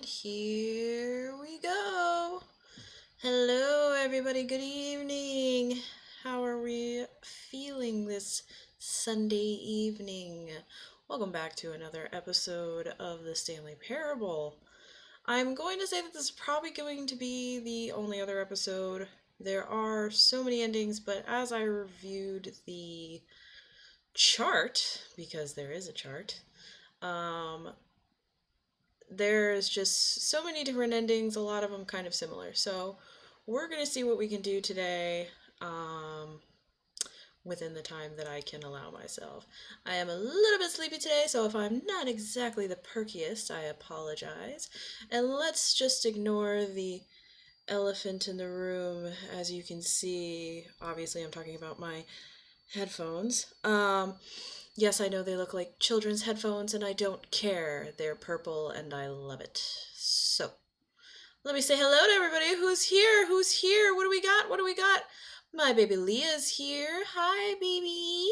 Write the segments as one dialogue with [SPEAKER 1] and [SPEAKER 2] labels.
[SPEAKER 1] Here we go. Hello, everybody. Good evening. How are we feeling this Sunday evening? Welcome back to another episode of the Stanley Parable. I'm going to say that this is probably going to be the only other episode. There are so many endings, but as I reviewed the chart, because there is a chart, there's just so many different endings, a lot of them kind of similar. So we're going to see what we can do today within the time that I can allow myself. I am a little bit sleepy today, so if I'm not exactly the perkiest, I apologize. And let's just ignore the elephant in the room. As you can see, obviously I'm talking about my headphones. Yes, I know they look like children's headphones, and I don't care. They're purple, and I love it. So, let me say hello to everybody. Who's here? Who's here? What do we got? What do we got? My baby Leah's here. Hi, baby.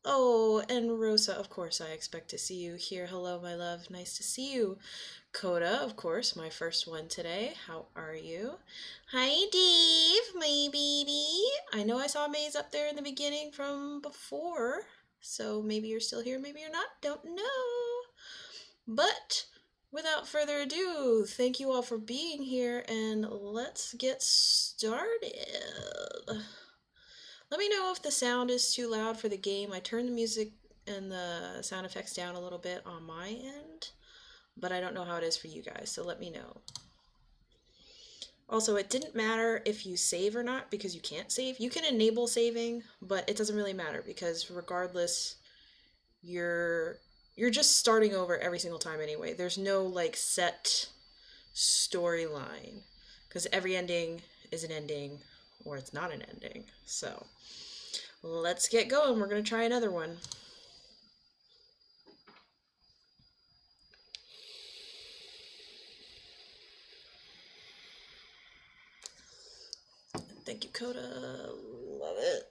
[SPEAKER 1] Oh, and Rosa, of course, I expect to see you here. Hello, my love. Nice to see you. Coda, of course, my first one today. How are you? Hi, Dave, my baby. I know I saw Maze up there in the beginning from before, so maybe you're still here, maybe you're not. Don't know. But without further ado, thank you all for being here, and let's get started. Let me know if the sound is too loud for the game. I turned the music and the sound effects down a little bit on my end, but I don't know how it is for you guys, so let me know. Also, it didn't matter if you save or not, because you can't save. You can enable saving, but it doesn't really matter, because regardless, you're just starting over every single time anyway. There's no like set storyline, because every ending is an ending or it's not an ending. So let's get going. We're going to try another one. Thank you, Coda. Love it.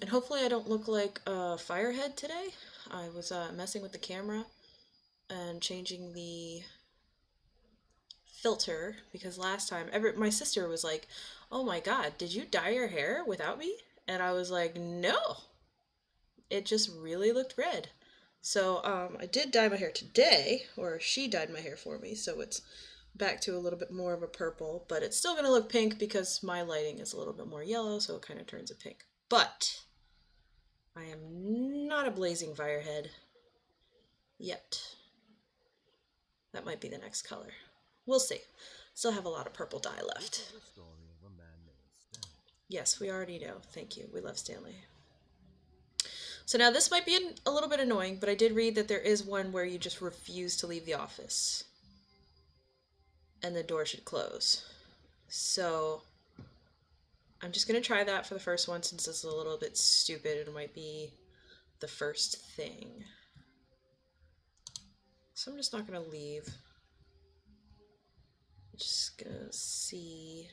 [SPEAKER 1] And hopefully I don't look like a firehead today. I was messing with the camera and changing the filter, because last time my sister was like, "Oh my god, did you dye your hair without me?" And I was like, "No, it just really looked red." So I did dye my hair today, or she dyed my hair for me, so it's back to a little bit more of a purple, but it's still gonna look pink because my lighting is a little bit more yellow, so it kind of turns it pink. But I am not a blazing firehead yet. That might be the next color. We'll see. Still have a lot of purple dye left. Yes, we already know. Thank you. We love Stanley. So now this might be a little bit annoying, but I did read that there is one where you just refuse to leave the office and the door should close. So I'm just going to try that for the first one, since it's a little bit stupid. It might be the first thing. So I'm just not going to leave. I'm just going to see.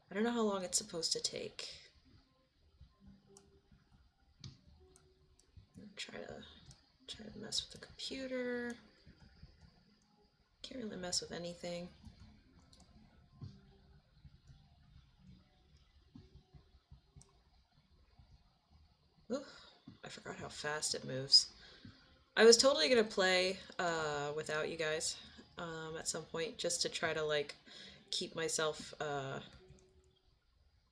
[SPEAKER 1] I don't know how long it's supposed to take. Try to mess with the computer. Can't really mess with anything. Ooh, I forgot how fast it moves. I was totally gonna play without you guys at some point, just to try to like keep myself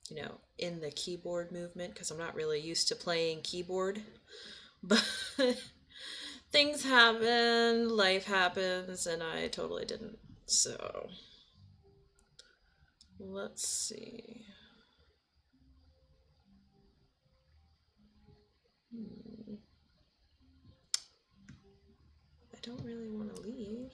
[SPEAKER 1] you know, in the keyboard movement, because I'm not really used to playing keyboard. But things happen, life happens, and I totally didn't. So let's see. I don't really want to leave.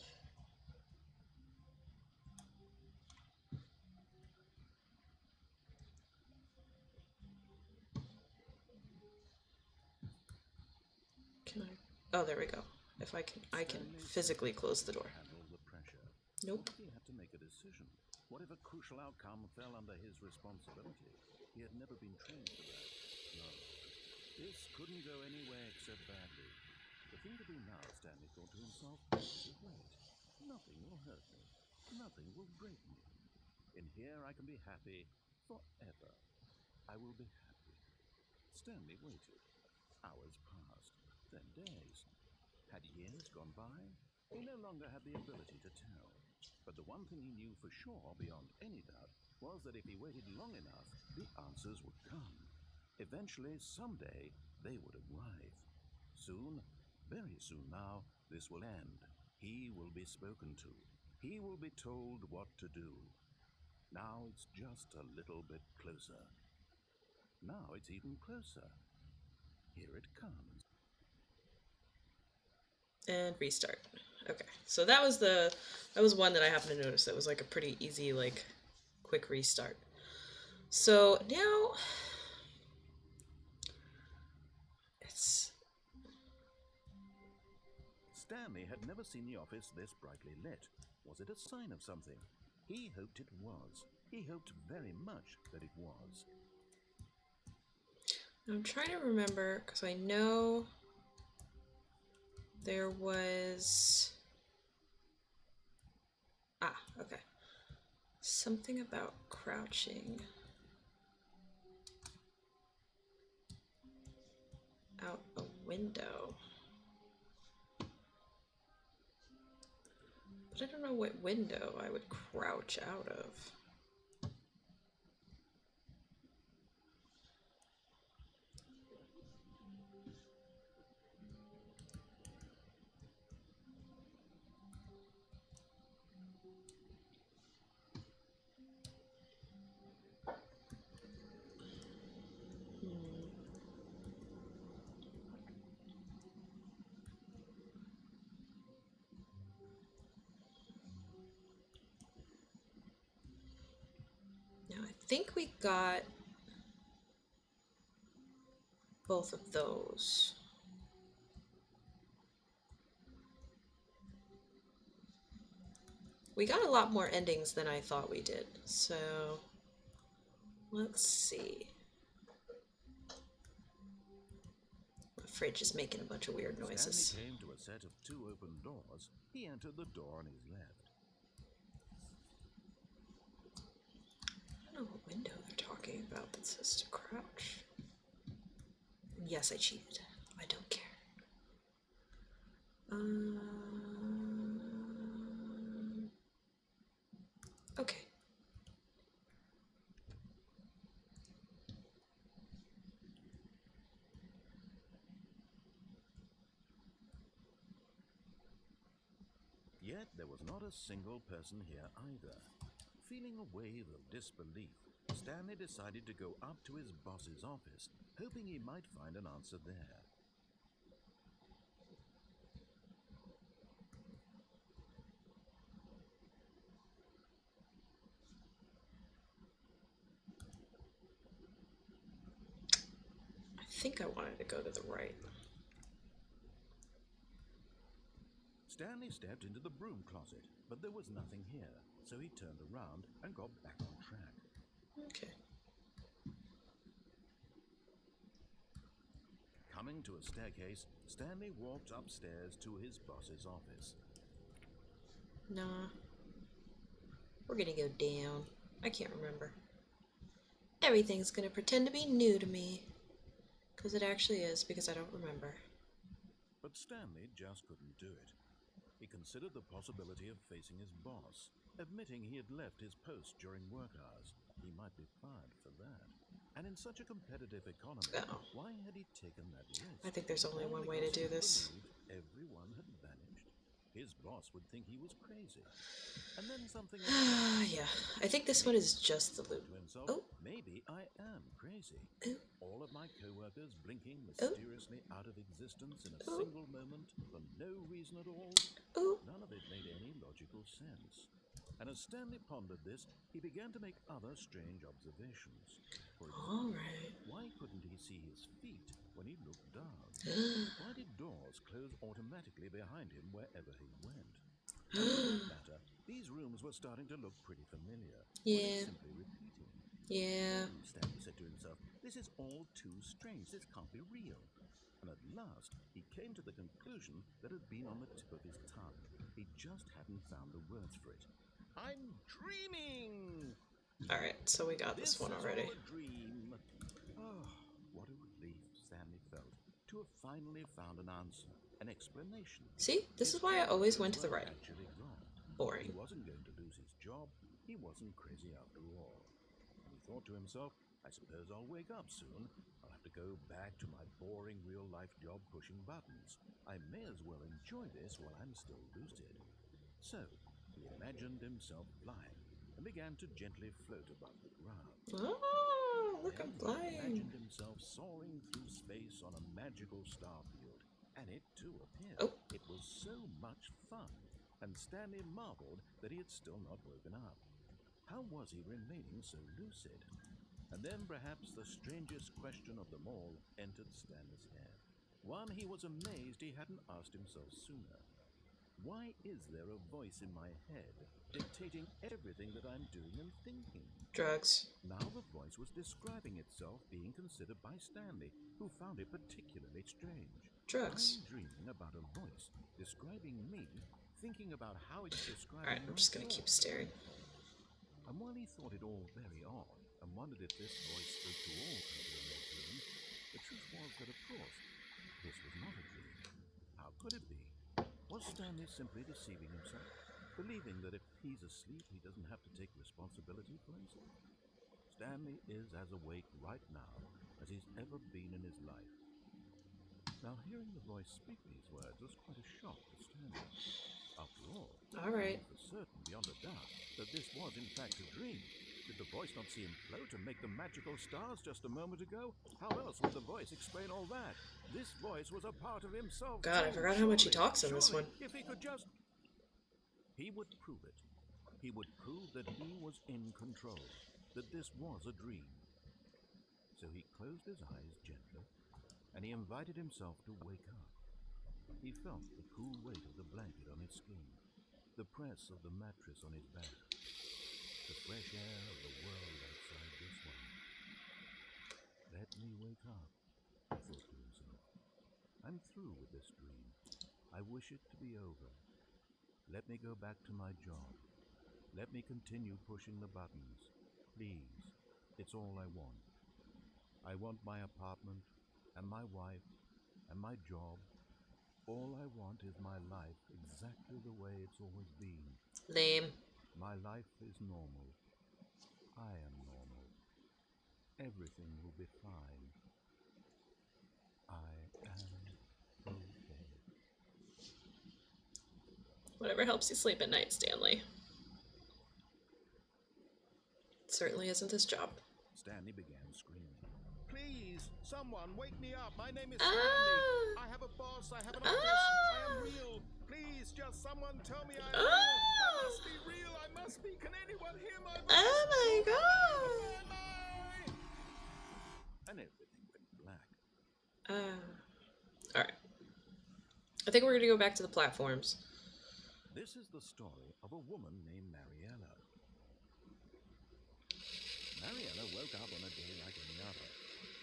[SPEAKER 1] Can I? Oh, there we go. If I can physically close the door. Nope.
[SPEAKER 2] He had to make a decision. What if a crucial outcome fell under his responsibility? He had never been trained for that. No. This couldn't go anywhere except badly. The thing to do now, Stanley thought to himself, was to wait. Nothing will hurt me. Nothing will break me. In here I can be happy forever. I will be happy. Stanley waited. Hours passed, then days. Had years gone by? He no longer had the ability to tell. But the one thing he knew for sure, beyond any doubt, was that if he waited long enough, the answers would come. Eventually, someday, they would arrive. Soon, very soon now, this will end. He will be spoken to. He will be told what to do. Now it's just a little bit closer. Now it's even closer. Here it comes.
[SPEAKER 1] And restart. Okay, so that was one that I happened to notice that was like a pretty easy, like, quick restart. So now it's
[SPEAKER 2] Stanley had never seen the office this brightly lit. Was it a sign of something? He hoped it was. He hoped very much that it was.
[SPEAKER 1] I'm trying to remember because I know there was okay, something about crouching out a window. But I don't know what window I would crouch out of. Now I think we got both of those. We got a lot more endings than I thought we did, so let's see. The fridge is making a bunch of weird noises.
[SPEAKER 2] Stanley came to a set of 2 open doors. He entered the door on his left.
[SPEAKER 1] I don't know what window they're talking about that says to crouch. Yes, I cheated. I don't care. Okay.
[SPEAKER 2] Yet there was not a single person here either. Feeling a wave of disbelief, Stanley decided to go up to his boss's office, hoping he might find an answer there.
[SPEAKER 1] I think I wanted to go to the right.
[SPEAKER 2] Stanley stepped into the broom closet, but there was nothing here, so he turned around and got back on track.
[SPEAKER 1] Okay.
[SPEAKER 2] Coming to a staircase, Stanley walked upstairs to his boss's office.
[SPEAKER 1] Nah. We're gonna go down. I can't remember. Everything's gonna pretend to be new to me. Because it actually is, because I don't remember.
[SPEAKER 2] But Stanley just couldn't do it. He considered the possibility of facing his boss, admitting he had left his post during work hours. He might be fired for that. And in such a competitive economy, why had he taken that risk?
[SPEAKER 1] I think there's only one way to do this.
[SPEAKER 2] Everyone had vanished. His boss would think he was crazy. And then something
[SPEAKER 1] yeah, I think this one is just the loop. Oh.
[SPEAKER 2] Maybe I am crazy.
[SPEAKER 1] Oh.
[SPEAKER 2] All of my co-workers blinking mysteriously out of existence in a single moment for no reason at all. None of it made any logical sense. And as Stanley pondered this, he began to make other strange observations. For example, why couldn't he see his feet when he looked down? Why did doors close automatically behind him wherever he went? For that matter, these rooms were starting to look pretty familiar.
[SPEAKER 1] Yeah.
[SPEAKER 2] Simply repeating.
[SPEAKER 1] Yeah.
[SPEAKER 2] Stanley said to himself, this is all too strange. This can't be real. and at last he came to the conclusion that had been on the tip of his tongue. He just hadn't found the words for it. I'm dreaming!
[SPEAKER 1] Alright, so we got this
[SPEAKER 2] This
[SPEAKER 1] one
[SPEAKER 2] is
[SPEAKER 1] already.
[SPEAKER 2] all a dream. Oh, what a relief Stanley felt to have finally found an answer, an explanation.
[SPEAKER 1] See? This
[SPEAKER 2] His
[SPEAKER 1] is why I always went to the
[SPEAKER 2] weren't
[SPEAKER 1] right.
[SPEAKER 2] actually wrong.
[SPEAKER 1] Boring.
[SPEAKER 2] He wasn't going to lose his job. He wasn't crazy after all. He thought to himself, I suppose I'll wake up soon. I'll have to go back to my boring real-life job pushing buttons. I may as well enjoy this while I'm still lucid. So, he imagined himself flying and began to gently float above the ground.
[SPEAKER 1] Oh, look, I'm
[SPEAKER 2] Then he
[SPEAKER 1] flying.
[SPEAKER 2] imagined himself soaring through space on a magical star field, and it too appeared.
[SPEAKER 1] Oh.
[SPEAKER 2] It was so much fun, and Stanley marveled that he had still not woken up. How was he remaining so lucid? And then perhaps the strangest question of them all entered Stanley's head. One he was amazed he hadn't asked himself sooner. Why is there a voice in my head dictating everything that I'm doing and thinking?
[SPEAKER 1] Drugs.
[SPEAKER 2] Now the voice was describing itself being considered by Stanley, who found it particularly strange.
[SPEAKER 1] Drugs.
[SPEAKER 2] I'm dreaming about a voice describing me, thinking about how it's describing
[SPEAKER 1] Alright, I'm just gonna keep staring.
[SPEAKER 2] And while he thought it all very odd and wondered if this voice spoke to all people in their dream, the truth was that, of course, this was not a dream. How could it be? Was Stanley simply deceiving himself, believing that if he's asleep, he doesn't have to take responsibility for himself? Stanley is as awake right now as he's ever been in his life. Now, hearing the voice speak these words was quite a shock to Stanley. After all,
[SPEAKER 1] Alright.
[SPEAKER 2] he knew for certain, beyond a doubt, that this was in fact a dream. Did the voice not see him float and make the magical stars just a moment ago? How else would the voice explain all that? This voice was a part of himself.
[SPEAKER 1] God,
[SPEAKER 2] too.
[SPEAKER 1] I forgot how much he talks in this
[SPEAKER 2] Surely,
[SPEAKER 1] one.
[SPEAKER 2] if he could just... He would prove it. He would prove that he was in control, that this was a dream. So he closed his eyes gently, and he invited himself to wake up. He felt the cool weight of the blanket on his skin, the press of the mattress on his back, the fresh air of the world outside this one. Let me wake up, he thought to himself. I'm through with this dream. I wish it to be over. Let me go back to my job. Let me continue pushing the buttons. Please, it's all I want. I want my apartment, and my wife, and my job. All I want is my life exactly the way it's always been.
[SPEAKER 1] Lame.
[SPEAKER 2] My life is normal. I am normal. Everything will be fine. I am okay.
[SPEAKER 1] Whatever helps you sleep at night, Stanley. Certainly isn't this job.
[SPEAKER 2] Stanley began screaming. Please, someone, wake me up. My name is
[SPEAKER 1] Ah!
[SPEAKER 2] Stanley. I have a boss. I have an office. I am real. Please, just someone tell me I am real. I must be real. I must be. Can anyone hear my voice?
[SPEAKER 1] Oh my god!
[SPEAKER 2] Where am I? And everything went black.
[SPEAKER 1] Alright. I think we're gonna go back to the platforms.
[SPEAKER 2] This is the story of a woman named Mariella. Mariella woke up on a day like any other.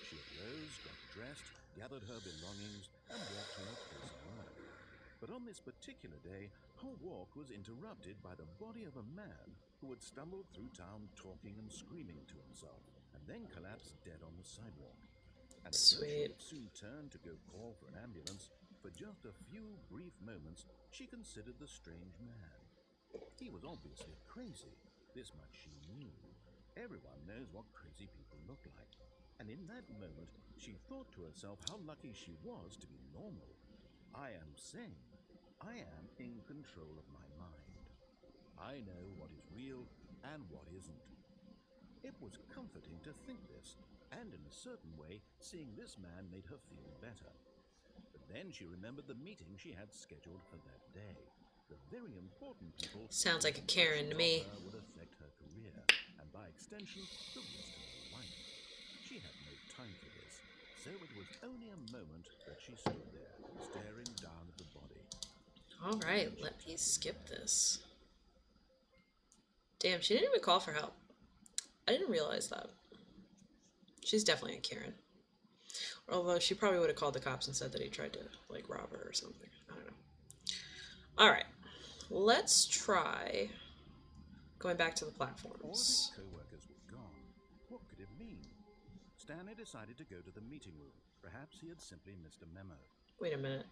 [SPEAKER 2] She arose, got dressed, gathered her belongings, and walked to her place of work. But on this particular day, her walk was interrupted by the body of a man who had stumbled through town talking and screaming to himself, and then collapsed dead on the sidewalk. And although she
[SPEAKER 1] Sweet.
[SPEAKER 2] would soon turn to go call for an ambulance, for just a few brief moments, she considered the strange man. He was obviously crazy. This much she knew. Everyone knows what crazy people look like. And in that moment, she thought to herself how lucky she was to be normal. I am sane. I am in control of my mind. I know what is real and what isn't. It was comforting to think this, and in a certain way, seeing this man made her feel better. But then she remembered the meeting she had scheduled for that day. The very important people...
[SPEAKER 1] Sounds like a Karen to me.
[SPEAKER 2] ...would affect her career, and by extension, the rest of her life. She had no time for this, so it was only a moment that she stood there, staring down at the body.
[SPEAKER 1] Alright, let me skip this. Damn, she didn't even call for help. I didn't realize that. She's definitely a Karen. Although she probably would have called the cops and said that he tried to, like, rob her or something. I don't know. Alright. Let's try going back to the
[SPEAKER 2] All of his
[SPEAKER 1] platforms.
[SPEAKER 2] co-workers were gone. What could it mean? Stanley decided to go to the meeting room. Perhaps he had simply missed a memo.
[SPEAKER 1] Wait a minute.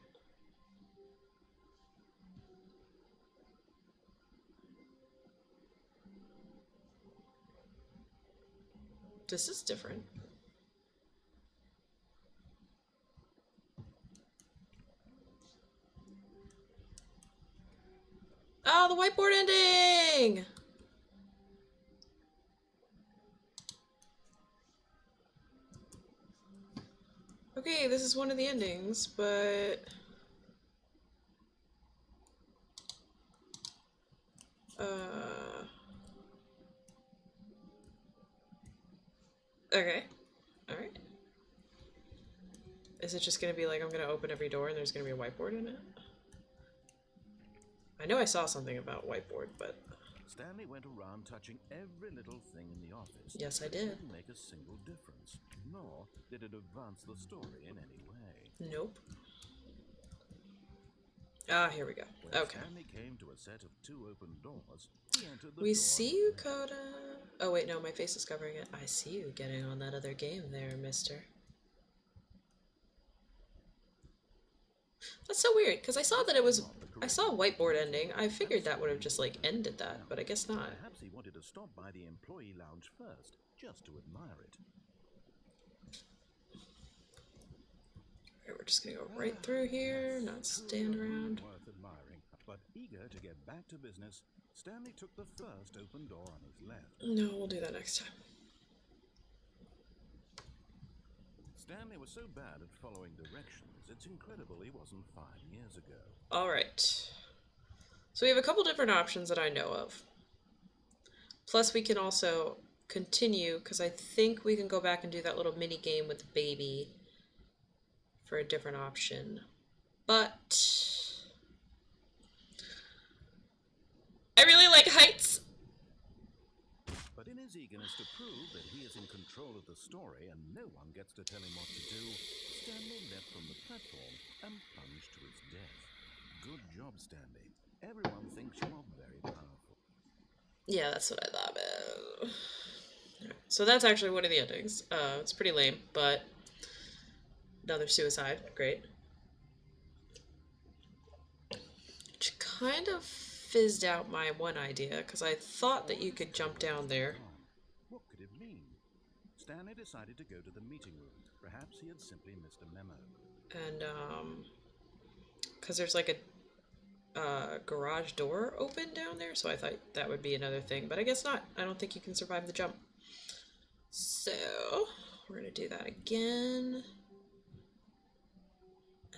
[SPEAKER 1] This is different. Oh, the whiteboard ending! Okay, this is one of the endings, but... Okay. Alright. Is it just gonna be like I'm gonna open every door and there's gonna be a whiteboard in it? I know I saw something about whiteboard, but...
[SPEAKER 2] Stanley went around touching every little thing in the office.
[SPEAKER 1] Yes, I
[SPEAKER 2] It
[SPEAKER 1] did.
[SPEAKER 2] didn't make a single difference, nor did it advance the story in any way.
[SPEAKER 1] Nope. Ah, here we go.
[SPEAKER 2] When
[SPEAKER 1] Okay.
[SPEAKER 2] Stanley came to a set of 2 open doors, he entered the
[SPEAKER 1] We
[SPEAKER 2] door
[SPEAKER 1] see
[SPEAKER 2] and
[SPEAKER 1] you,
[SPEAKER 2] read.
[SPEAKER 1] Coda. Oh, wait, no, my face is covering it. I see you getting on that other game there, mister. That's so weird, because I saw that it was... I saw a whiteboard ending. I figured that would have just, like, ended that, but I guess not.
[SPEAKER 2] Perhaps he wanted to stop by the employee lounge first, just to admire it.
[SPEAKER 1] Alright, we're just gonna go right through here, not stand around.
[SPEAKER 2] Worth admiring. But eager to get back to business, Stanley took the first open door on his left.
[SPEAKER 1] No, we'll do that next time.
[SPEAKER 2] Stanley was so bad at following directions, it's incredible he wasn't 5 years ago.
[SPEAKER 1] Alright. So we have a couple different options that I know of. Plus we can also continue, because I think we can go back and do that little mini game with the baby for a different option. But... I really like heights!
[SPEAKER 2] But in his eagerness to prove that he is in control of the story and no one gets to tell him what to do, Stanley leapt from the platform and plunged to his death. Good job, Stanley. Everyone thinks you are very powerful.
[SPEAKER 1] Yeah, that's what I thought. So that's actually one of the endings. It's pretty lame, but another suicide. Great. Which kind of fizzed out my one idea, because I thought that you could jump down there.
[SPEAKER 2] What could it mean? Stanley decided to go to the meeting room. Perhaps he had simply missed a memo.
[SPEAKER 1] And, because there's like a garage door open down there, so I thought that would be another thing, but I guess not. I don't think you can survive the jump. So, we're gonna do that again.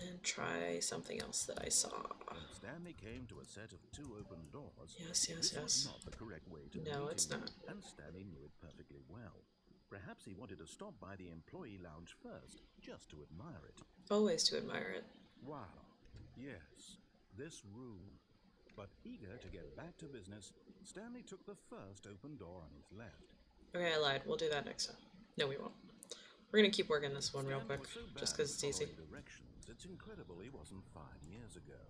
[SPEAKER 1] And try something else that I saw.
[SPEAKER 2] When Stanley came to a set of 2 open doors,
[SPEAKER 1] Yes.
[SPEAKER 2] this was not the correct way to
[SPEAKER 1] No, it's not.
[SPEAKER 2] and Stanley knew it perfectly well. Perhaps he wanted to stop by the employee lounge first, just to admire it.
[SPEAKER 1] Always to admire it.
[SPEAKER 2] Wow, yes, this room. But eager to get back to business, Stanley took the first open door on his left.
[SPEAKER 1] Okay, I lied. We'll do that next time. No, we won't. We're gonna keep working this one real
[SPEAKER 2] Stanley
[SPEAKER 1] quick,
[SPEAKER 2] was so
[SPEAKER 1] just
[SPEAKER 2] bad
[SPEAKER 1] because it's
[SPEAKER 2] at
[SPEAKER 1] easy.
[SPEAKER 2] following directions, it's incredible he wasn't 5 years ago.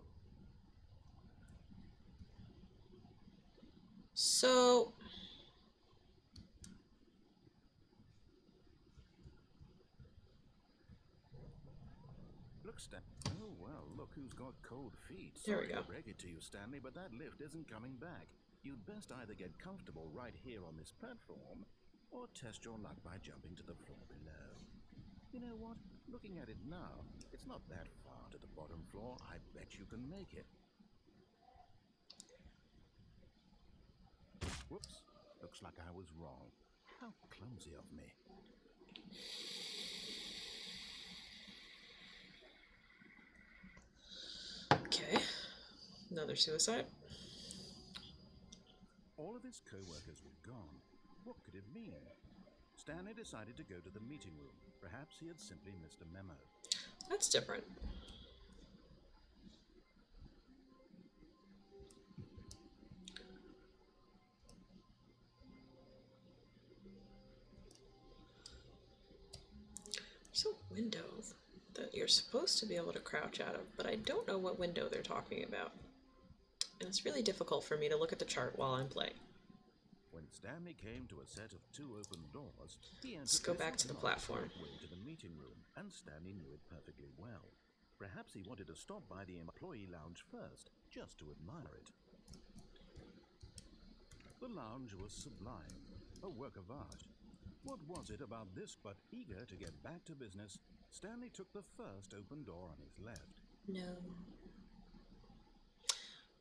[SPEAKER 1] So...
[SPEAKER 2] Look, oh, well, look who's got cold feet.
[SPEAKER 1] There we
[SPEAKER 2] Sorry
[SPEAKER 1] go.
[SPEAKER 2] to break it to you, Stanley, but that lift isn't coming back. You'd best either get comfortable right here on this platform, or test your luck by jumping to the floor below. You know what? Looking at it now, it's not that far to the bottom floor. I bet you can make it. Whoops. Looks like I was wrong. How clumsy of me.
[SPEAKER 1] Okay. Another suicide.
[SPEAKER 2] All of his co-workers were gone. What could it mean? Stanley decided to go to the meeting room. Perhaps he had simply missed a memo.
[SPEAKER 1] That's different. So window that you're supposed to be able to crouch out of, but I don't know what window they're talking about. And it's really difficult for me to look at the chart while I'm playing.
[SPEAKER 2] When Stanley came to a set of 2 open doors, he
[SPEAKER 1] Let's
[SPEAKER 2] entered
[SPEAKER 1] go
[SPEAKER 2] this
[SPEAKER 1] back
[SPEAKER 2] was
[SPEAKER 1] to the
[SPEAKER 2] not the
[SPEAKER 1] platform.
[SPEAKER 2] correct way to the meeting room, and Stanley knew it perfectly well. Perhaps he wanted to stop by the employee lounge first, just to admire it. The lounge was sublime, a work of art. What was it about this but eager to get back to business? Stanley took the first open door on his left.
[SPEAKER 1] No.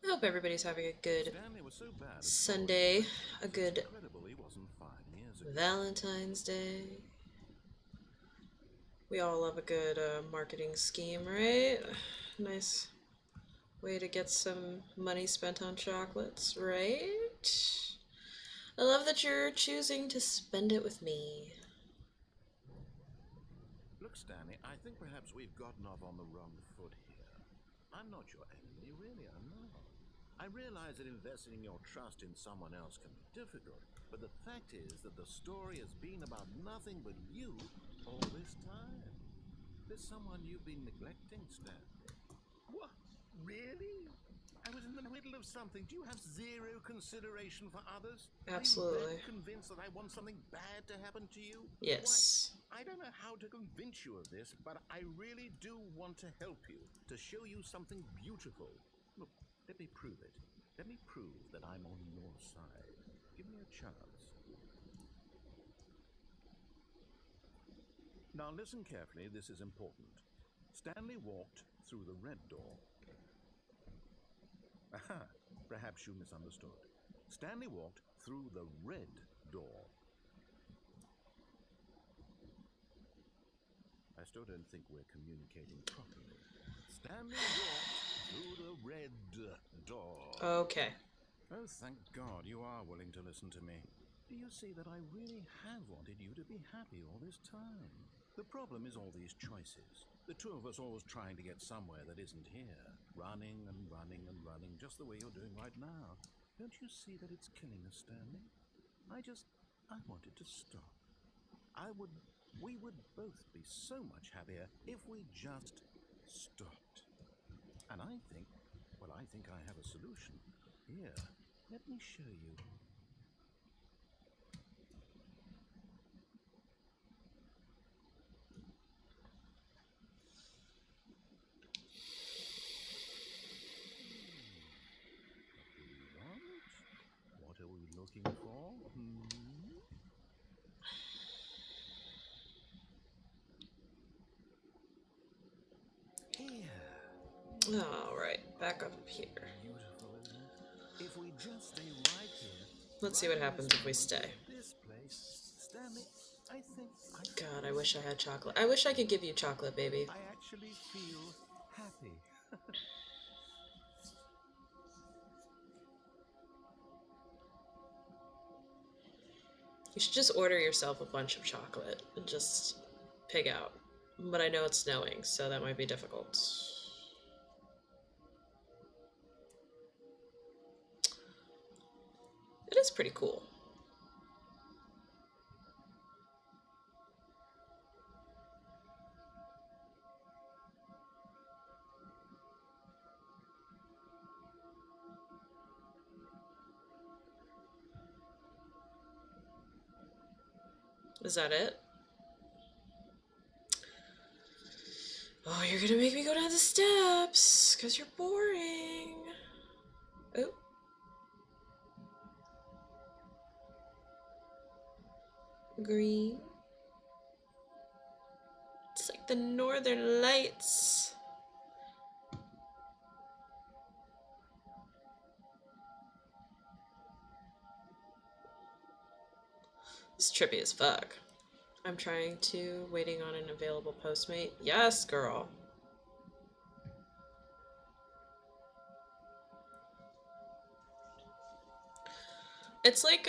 [SPEAKER 1] I hope everybody's having a good
[SPEAKER 2] So
[SPEAKER 1] Sunday, a good
[SPEAKER 2] incredible he wasn't 5 years ago.
[SPEAKER 1] Valentine's Day. We all love a good marketing scheme, right? Nice way to get some money spent on chocolates, right? I love that you're choosing to spend it with me.
[SPEAKER 2] Look, Stanley, I think perhaps we've gotten off on the wrong foot here. I'm not your enemy, really, I'm not. I realize that investing your trust in someone else can be difficult, but the fact is that the story has been about nothing but you all this time. There's someone you've been neglecting, Stanley. What? Really? I was in the middle of something. Do you have zero consideration for others?
[SPEAKER 1] Absolutely.
[SPEAKER 2] Are you that convinced that I want something bad to happen to you?
[SPEAKER 1] Yes.
[SPEAKER 2] Why, I don't know how to convince you of this, but I really do want to help you, to show you something beautiful. Look, let me prove it. Let me prove that I'm on your side. Give me a chance. Now listen carefully, this is important. Stanley walked through the red door. Aha, perhaps you misunderstood. Stanley walked through the red door. I still don't think we're communicating properly. Stanley walked through the red door.
[SPEAKER 1] Okay.
[SPEAKER 2] Oh, thank God you are willing to listen to me. Do you see that I really have wanted you to be happy all this time? The problem is all these choices. The two of us always trying to get somewhere that isn't here. Running and running and running, just the way you're doing right now. Don't you see that it's killing us, Stanley? I wanted to stop. We would both be so much happier if we just stopped. And I think I have a solution. Here, let me show you. What are we looking for? Here.
[SPEAKER 1] All right, back up here.
[SPEAKER 2] Beautiful, isn't it? If we just stay right here.
[SPEAKER 1] Let's see what happens if we stay.
[SPEAKER 2] This place, Stanley, I think
[SPEAKER 1] God, I wish I had chocolate. I wish I could give you chocolate, baby.
[SPEAKER 2] I actually feel happy.
[SPEAKER 1] You should just order yourself a bunch of chocolate and just pig out. But I know it's snowing, so that might be difficult. It is pretty cool. Is that it? Oh, you're gonna make me go down the steps, because you're boring. Oh. Green. It's like the northern lights. It's trippy as fuck. I'm trying to, waiting on an available postmate. Yes, girl. It's like,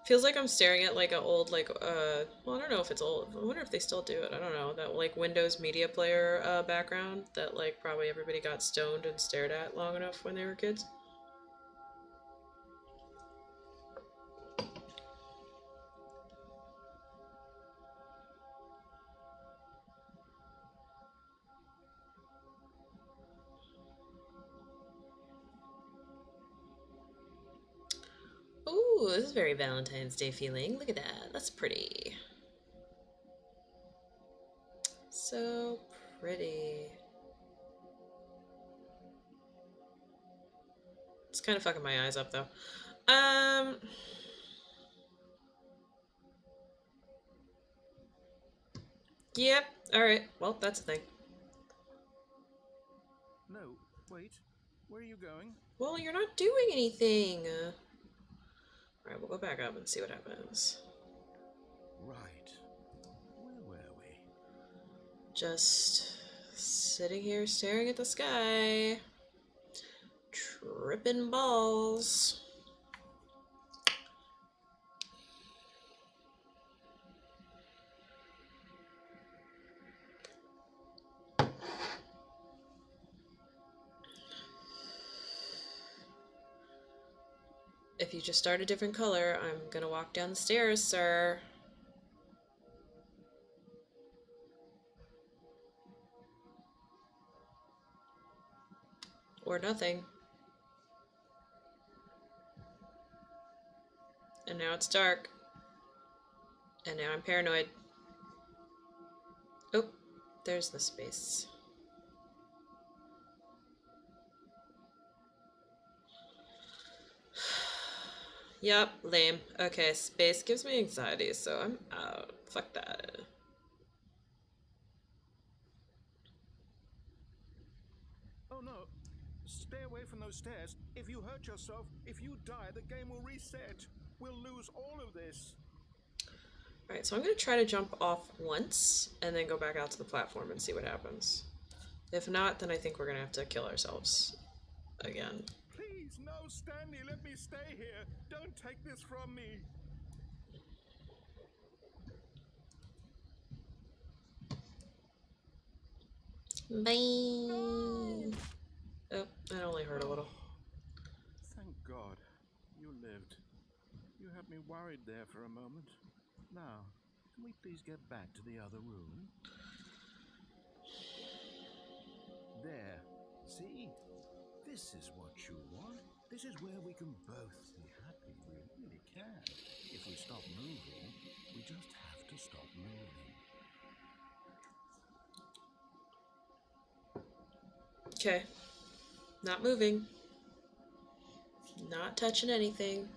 [SPEAKER 1] feels like I'm staring at like an old, like, well, I don't know if it's old. I wonder if they still do it. I don't know. That, like, Windows Media Player background that, like, probably everybody got stoned and stared at long enough when they were kids. Ooh, this is very Valentine's Day feeling. Look at that. That's pretty. So pretty. It's kind of fucking my eyes up though. Yep. Alright. Well, that's a thing.
[SPEAKER 2] No, wait. Where are you going?
[SPEAKER 1] Well, you're not doing anything. Alright, we'll go back up and see what happens.
[SPEAKER 2] Right. Where were we?
[SPEAKER 1] Just sitting here staring at the sky. Tripping balls. If you just start a different color, I'm gonna walk down the stairs, sir. Or nothing. And now it's dark. And now I'm paranoid. Oh, there's the space. Yup, lame. Okay, space gives me anxiety, so I'm out. Fuck that.
[SPEAKER 2] Oh no! Stay away from those stairs. If you hurt yourself, if you die, the game will reset. We'll lose all of this.
[SPEAKER 1] Alright, so I'm gonna try to jump off once and then go back out to the platform and see what happens. If not, then I think we're gonna have to kill ourselves again.
[SPEAKER 2] Please, no, Stanley, let me stay here. Don't take this from me.
[SPEAKER 1] Bye.
[SPEAKER 2] No!
[SPEAKER 1] Oh, that only hurt a little.
[SPEAKER 2] Thank God. You lived. You had me worried there for a moment. Now, can we please get back to the other room? There. See? This is what you want. This is where we can both be happy. We really can. If we stop moving, we just have to stop moving.
[SPEAKER 1] Okay. Not moving. Not touching anything.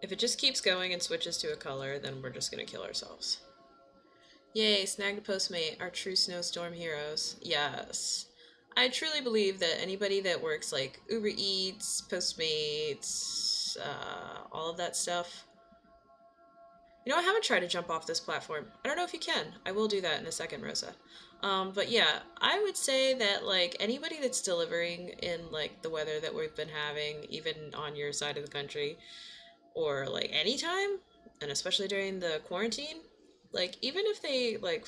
[SPEAKER 1] If it just keeps going and switches to a color, then we're just gonna kill ourselves. Yay, snagged a postmate, our true snowstorm heroes. Yes. I truly believe that anybody that works like Uber Eats, Postmates, all of that stuff. You know, I haven't tried to jump off this platform. I don't know if you can. I will do that in a second, Rosa. But yeah, I would say that like anybody that's delivering in like the weather that we've been having, even on your side of the country, or like anytime, and especially during the quarantine, like even if they like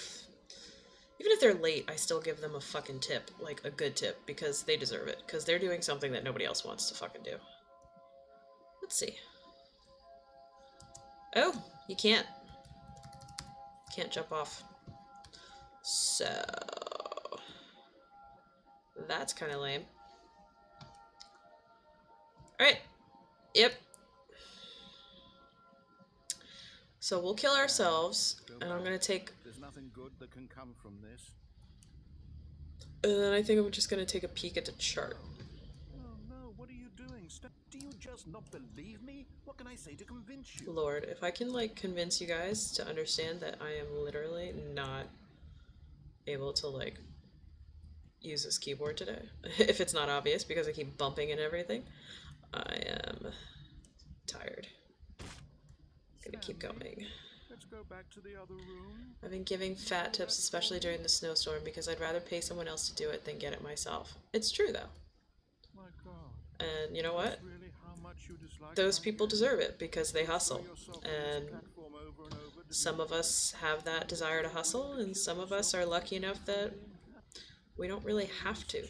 [SPEAKER 1] even if they're late, I still give them a fucking tip, like a good tip, because they deserve it, because they're doing something that nobody else wants to fucking do. Let's see. Oh, you can't jump off, so that's kind of lame. All right, yep. So we'll kill ourselves, and I'm gonna take.
[SPEAKER 2] There's nothing good that can come from this.
[SPEAKER 1] And then I think I'm just gonna take a peek at the chart.
[SPEAKER 2] No, no, what are you doing? Do you just not believe me? What can I say to convince you?
[SPEAKER 1] Lord, if I can like convince you guys to understand that I am literally not able to like use this keyboard today, if it's not obvious because I keep bumping and everything, I am tired. Gonna keep going.
[SPEAKER 2] Let's go back to the other room.
[SPEAKER 1] I've been giving fat tips, especially during the snowstorm, because I'd rather pay someone else to do it than get it myself. It's true though.
[SPEAKER 2] My God.
[SPEAKER 1] And you know what?
[SPEAKER 2] Really how much you dislike
[SPEAKER 1] Those people deserve it because they hustle. And some of us have that desire to hustle, and some of us are lucky enough that we don't really have to.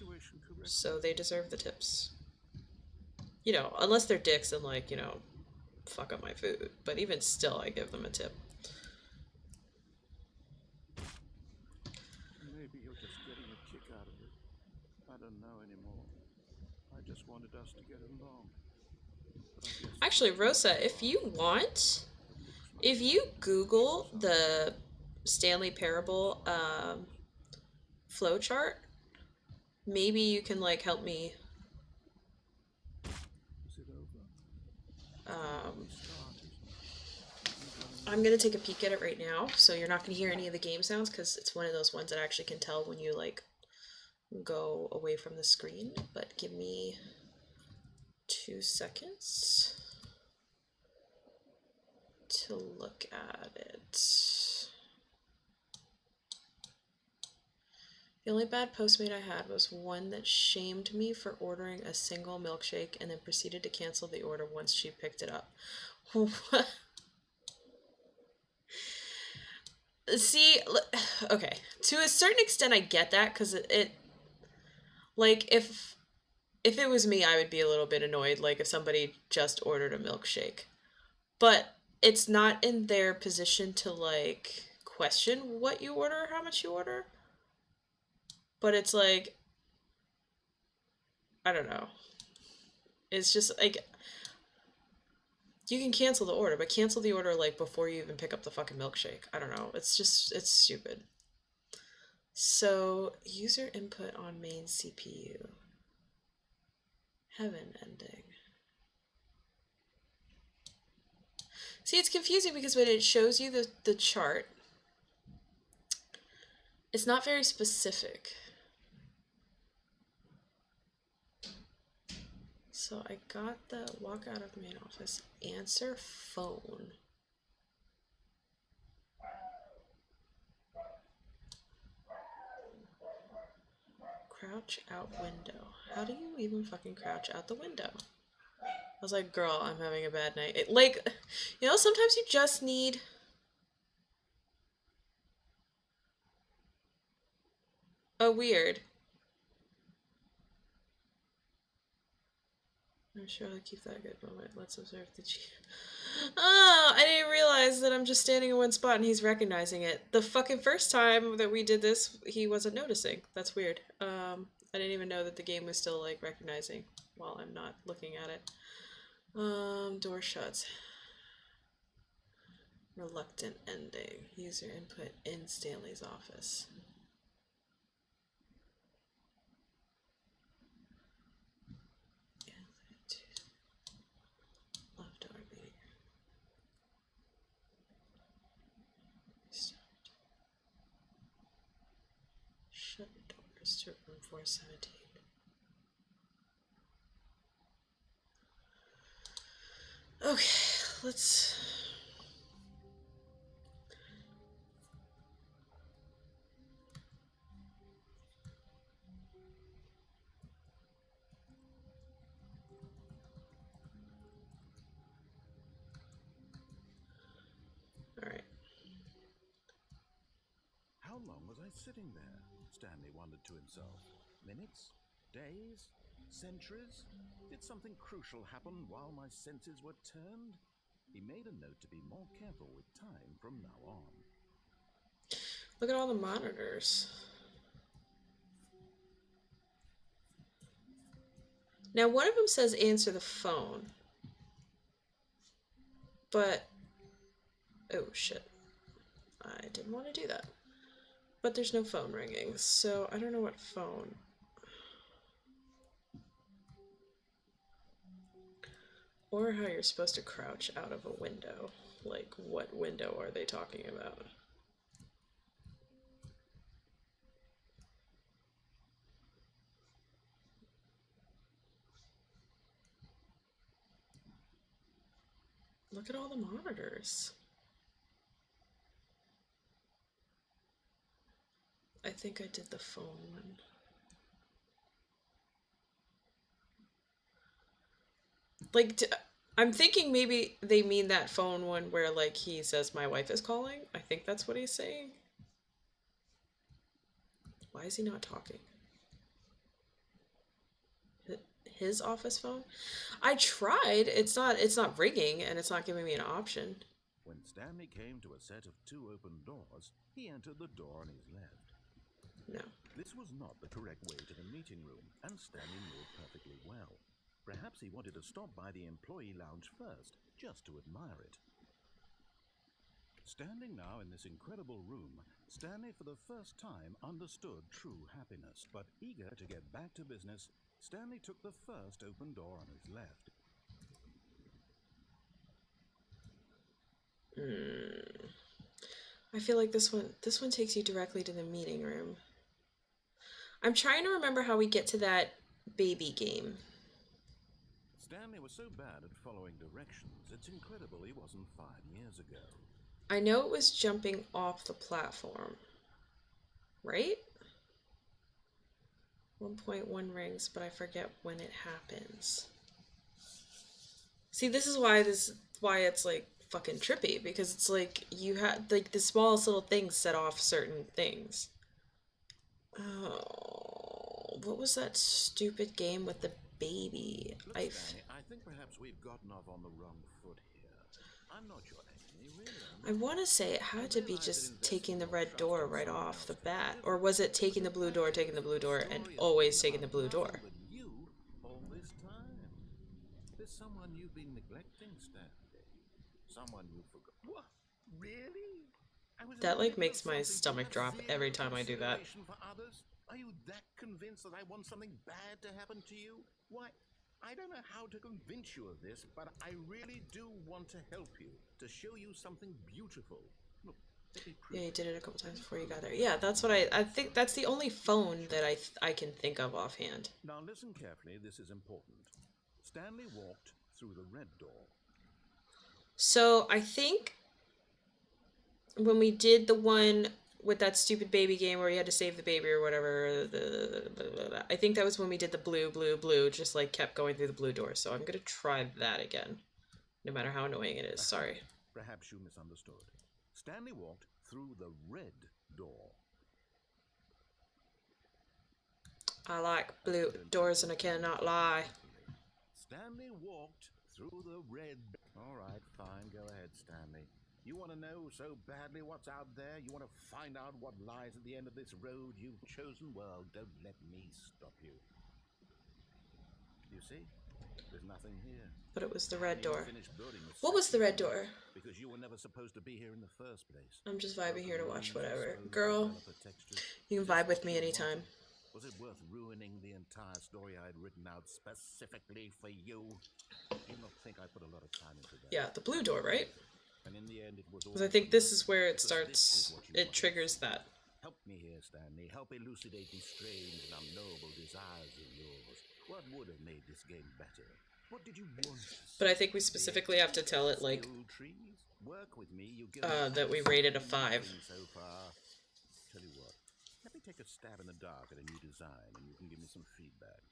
[SPEAKER 1] So they deserve the tips. You know, unless they're dicks and like, you know, fuck up my food. But even still, I give them a tip.
[SPEAKER 2] Maybe you're just getting a kick out of it. I don't know anymore. I just just wanted us to get along. But I guess
[SPEAKER 1] Actually,
[SPEAKER 2] it's not
[SPEAKER 1] Rosa,
[SPEAKER 2] so
[SPEAKER 1] if
[SPEAKER 2] far
[SPEAKER 1] you
[SPEAKER 2] from it.
[SPEAKER 1] want,
[SPEAKER 2] It looks like
[SPEAKER 1] if
[SPEAKER 2] we
[SPEAKER 1] you
[SPEAKER 2] could make
[SPEAKER 1] Google
[SPEAKER 2] some
[SPEAKER 1] the
[SPEAKER 2] deal.
[SPEAKER 1] Stanley Parable flowchart, maybe you can like help me.
[SPEAKER 2] Is it over? I thought
[SPEAKER 1] Um,
[SPEAKER 2] we started. Didn't go any
[SPEAKER 1] I'm gonna
[SPEAKER 2] further.
[SPEAKER 1] take a peek at it right now, so you're not gonna hear any of the game sounds because it's one of those ones that I actually can tell when you like go away from the screen. But give me 2 seconds to look at it. The only bad Postmate I had was one that shamed me for ordering a single milkshake and then proceeded to cancel the order once she picked it up. See, okay, to a certain extent I get that because it like if it was me I would be a little bit annoyed like if somebody just ordered a milkshake. But it's not in their position to like question what you order, how much you order. But it's like I don't know. It's just like you can cancel the order, but cancel the order like before you even pick up the fucking milkshake. I don't know. It's stupid. So, user input on main CPU. Heaven ending. See, it's confusing because when it shows you the chart, it's not very specific. So I got the walk out of main office, answer phone. Crouch out window. How do you even fucking crouch out the window? I was like, girl, I'm having a bad night. Like, you know, sometimes you just need. Oh, weird. I'm sure I'll keep that good moment. Let's observe the chief. Oh, I didn't realize that I'm just standing in one spot and he's recognizing it. The fucking first time that we did this, he wasn't noticing. That's weird. I didn't even know that the game was still like recognizing while I'm not looking at it. Door shuts. Reluctant ending. User input in Stanley's office. Love door meeting. Start. Shut doors to room 417. Okay, let's. Alright.
[SPEAKER 2] How long was I sitting there? Stanley wondered to himself. Minutes? Days? Centuries? Did something crucial happen while my senses were turned? He made a note to be more careful with time from now on.
[SPEAKER 1] Look at all the monitors. Now, one of them says answer the phone. But. Oh, shit. I didn't want to do that. But there's no phone ringing, so I don't know what phone. Or how you're supposed to crouch out of a window. Like, what window are they talking about? Look at all the monitors. I think I did the phone one. Like, I'm thinking maybe they mean that phone one where, like, he says, my wife is calling. I think that's what he's saying. Why is he not talking? His office phone? I tried. It's not ringing and it's not giving me an option.
[SPEAKER 2] When Stanley came to a set of 2 open doors, he entered the door on his left.
[SPEAKER 1] No.
[SPEAKER 2] This was not the correct way to the meeting room, and Stanley knew it perfectly well. Perhaps he wanted to stop by the employee lounge first, just to admire it. Standing now in this incredible room, Stanley for the first time understood true happiness. But eager to get back to business, Stanley took the first open door on his left.
[SPEAKER 1] I feel like this one takes you directly to the meeting room. I'm trying to remember how we get to that baby game.
[SPEAKER 2] Stanley was so bad at following directions, it's incredible he wasn't 5 years ago.
[SPEAKER 1] I know it was jumping off the platform, right? 1.1 rings, but I forget when it happens. See, this is why it's like fucking trippy, because it's like you had like the smallest little things set off certain things. Oh, what was that stupid game with the baby?
[SPEAKER 2] Look, Stanley, I think perhaps we've gotten off on the wrong foot here. I'm not your enemy, really.
[SPEAKER 1] I want to say it had to be just taking the red door right off the bat. Or was it taking the blue door, and always taking the blue door?
[SPEAKER 2] You, all this time. There's someone you've been neglecting, Stanley. Someone you forgot. What? Really?
[SPEAKER 1] That like makes my stomach drop every time I do that.
[SPEAKER 2] For others? Are you that convinced that I want something bad to happen to you? Why, I don't know how to convince you of this, but I really do want to help you, to show you something beautiful. Look,
[SPEAKER 1] yeah, you did it a couple times before you got there. Yeah, that's what I think that's the only phone that I can think of offhand.
[SPEAKER 2] Now listen carefully, this is important. Stanley walked through the red door.
[SPEAKER 1] So I think when we did the one with that stupid baby game where you had to save the baby or whatever, I think that was when we did the blue, just like kept going through the blue door. So I'm gonna try that again, no matter how annoying it is. Sorry.
[SPEAKER 2] Perhaps you misunderstood. Stanley walked through the red door.
[SPEAKER 1] I like blue doors and I cannot lie.
[SPEAKER 2] Stanley walked through the red. All right, fine. Go ahead, Stanley. You want to know so badly what's out there? You want to find out what lies at the end of this road you've chosen? Well, don't let me stop you. You see? There's nothing here.
[SPEAKER 1] But it was the red door. What was the red door?
[SPEAKER 2] Because you were never supposed to be here in the first place.
[SPEAKER 1] I'm just vibing here to watch whatever. Girl, you can vibe with me anytime.
[SPEAKER 2] Was it worth ruining the entire story I had written out specifically for you? You don't think I put a lot of time into that?
[SPEAKER 1] Yeah, the blue door, right?
[SPEAKER 2] And in the end, it was all.
[SPEAKER 1] Because I think this is where it starts. It triggers that.
[SPEAKER 2] Help me here, Stanley. Help elucidate these strange and unknowable desires of yours. What would have made this game better? What did you want?
[SPEAKER 1] But I think we specifically have to tell it like
[SPEAKER 2] work with me. You
[SPEAKER 1] that we rated a 5.
[SPEAKER 2] So far. Tell you what. Let me take a stab in the dark at a new design, and you can give me some feedback.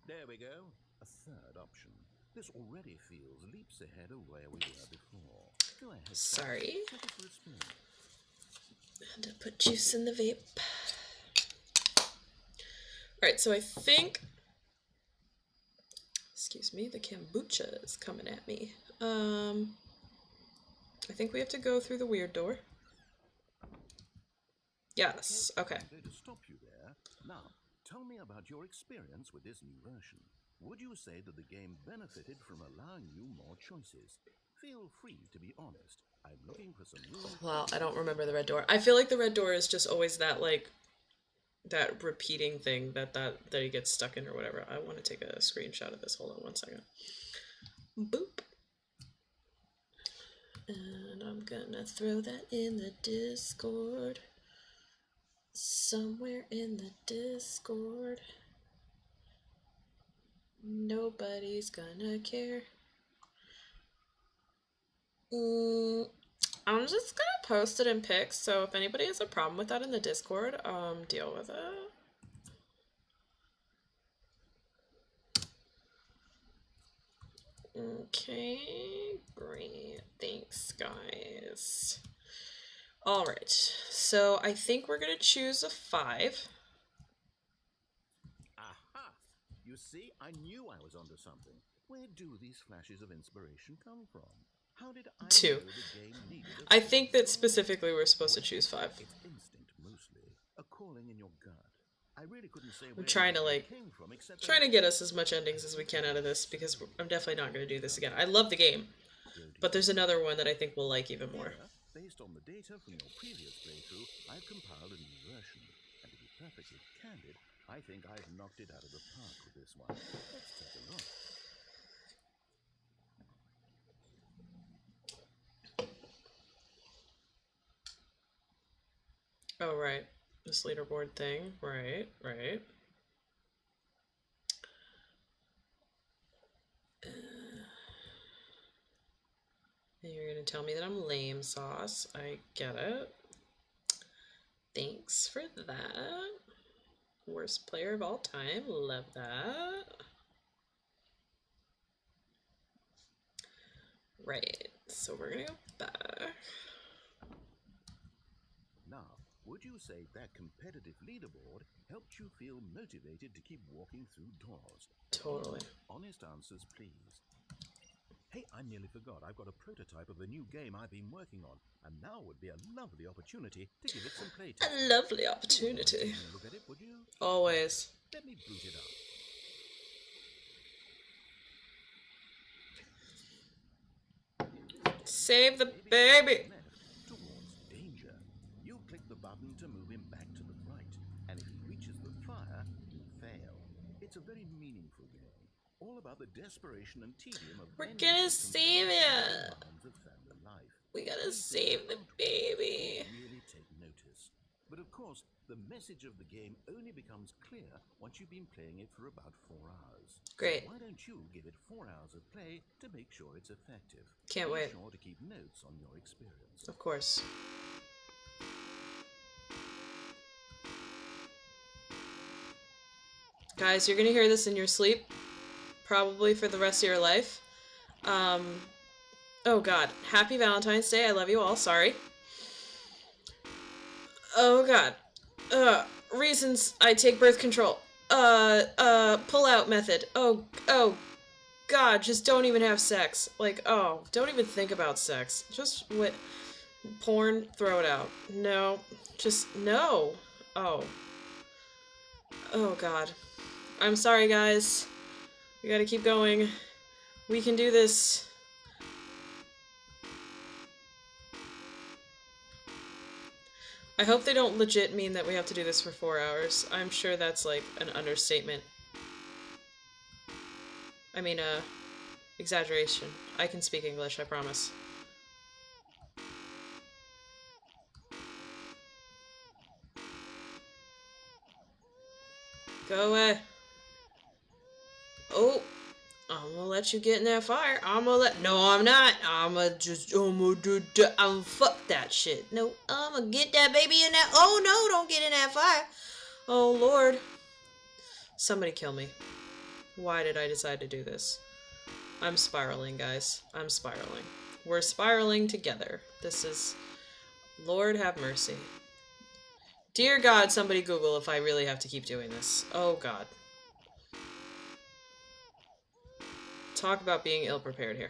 [SPEAKER 2] There we go. A third option. This already feels leaps ahead of where we were before. Go ahead.
[SPEAKER 1] Sorry.
[SPEAKER 2] Take it for a spin.
[SPEAKER 1] And to put juice in the vape. Alright, so I think... Excuse me, the kombucha is coming at me. I think we have to go through the weird door. Yes, okay.
[SPEAKER 2] I'm going to stop you there. Now, tell me about your experience with this new version. Would you say that the game benefited from allowing you more choices? Feel free to be honest. I'm looking for some real...
[SPEAKER 1] Well, I don't remember the red door. I feel like the red door is just always that, like, that repeating thing that he gets stuck in or whatever. I want to take a screenshot of this. Hold on one second. Boop. And I'm gonna throw that in the Discord. Somewhere in the Discord. Nobody's gonna care. I'm just gonna post it in pics, so if anybody has a problem with that in the Discord, deal with it. Okay, great. Thanks, guys. Alright, so I think we're gonna choose a 5.
[SPEAKER 2] Aha! You see, I knew I was onto something. Where do these flashes of inspiration come from? How did I
[SPEAKER 1] 2.
[SPEAKER 2] know the game needed
[SPEAKER 1] I think that specifically we're supposed to choose 5.
[SPEAKER 2] It's instinct, mostly. A calling in your gut. I really couldn't say
[SPEAKER 1] I'm
[SPEAKER 2] where
[SPEAKER 1] trying to,
[SPEAKER 2] the
[SPEAKER 1] like,
[SPEAKER 2] came from, except
[SPEAKER 1] trying
[SPEAKER 2] that
[SPEAKER 1] to get us as much endings as we can out of this, because I'm definitely not going to do this again. I love the game,
[SPEAKER 2] don't
[SPEAKER 1] but
[SPEAKER 2] even
[SPEAKER 1] there's another one that I think we'll like even more.
[SPEAKER 2] here, based on the data from your previous playthrough, I've compiled a new version. And to be perfectly candid, I think I've knocked it out of the park with this one. Let's take a look.
[SPEAKER 1] Oh, right. This leaderboard thing. Right, right. And you're going to tell me that I'm lame sauce. I get it. Thanks for that. Worst player of all time. Love that. Right. So we're going to go back.
[SPEAKER 2] Now, would you say that competitive leaderboard helped you feel motivated to keep walking through doors?
[SPEAKER 1] Totally.
[SPEAKER 2] Honest answers, please. Hey, I nearly forgot. I've got a prototype of a new game I've been working on, and now would be a lovely opportunity to give it some playtesting.
[SPEAKER 1] A lovely
[SPEAKER 2] You wouldn't mind
[SPEAKER 1] opportunity.
[SPEAKER 2] taking a look at it, would you?
[SPEAKER 1] Always.
[SPEAKER 2] Let me boot it up.
[SPEAKER 1] Save the baby.
[SPEAKER 2] Left towards danger. You click the button to move him back to the right, and if he reaches the fire, you fail. It's a very meaningful game, all about the desperation and tedium of
[SPEAKER 1] We're
[SPEAKER 2] bending
[SPEAKER 1] gonna
[SPEAKER 2] systems
[SPEAKER 1] save
[SPEAKER 2] outside
[SPEAKER 1] ya.
[SPEAKER 2] the bounds of family life.
[SPEAKER 1] We gotta
[SPEAKER 2] Places
[SPEAKER 1] save the
[SPEAKER 2] outward
[SPEAKER 1] baby.
[SPEAKER 2] don't really take notice. But of course, the message of the game only becomes clear once you've been playing it for about 4 hours.
[SPEAKER 1] Great.
[SPEAKER 2] So why don't you give it 4 hours of play to make sure it's effective?
[SPEAKER 1] Can't
[SPEAKER 2] Be
[SPEAKER 1] wait.
[SPEAKER 2] sure to keep notes on your experience.
[SPEAKER 1] Of course. Guys, you're gonna hear this in your sleep. Probably for the rest of your life. Oh god. Happy Valentine's Day. I love you all. Sorry. Oh god. Reasons I take birth control. Pull out method. Oh god, just don't even have sex. Like, oh, don't even think about sex. Just what porn, throw it out. No. Just no. Oh. Oh god. I'm sorry, guys. We gotta keep going. We can do this. I hope they don't legit mean that we have to do this for 4 hours. I'm sure that's like an understatement. I mean, exaggeration. I can speak English, I promise. Go away. Oh, I'm gonna let you get in that fire. No, I'm not. Fuck that shit. No, I'm gonna get that baby in that. Oh no, don't get in that fire. Oh Lord. Somebody kill me. Why did I decide to do this? I'm spiraling, guys. I'm spiraling. We're spiraling together. This is... Lord have mercy. Dear God, somebody Google if I really have to keep doing this. Oh God. Talk about being ill-prepared here.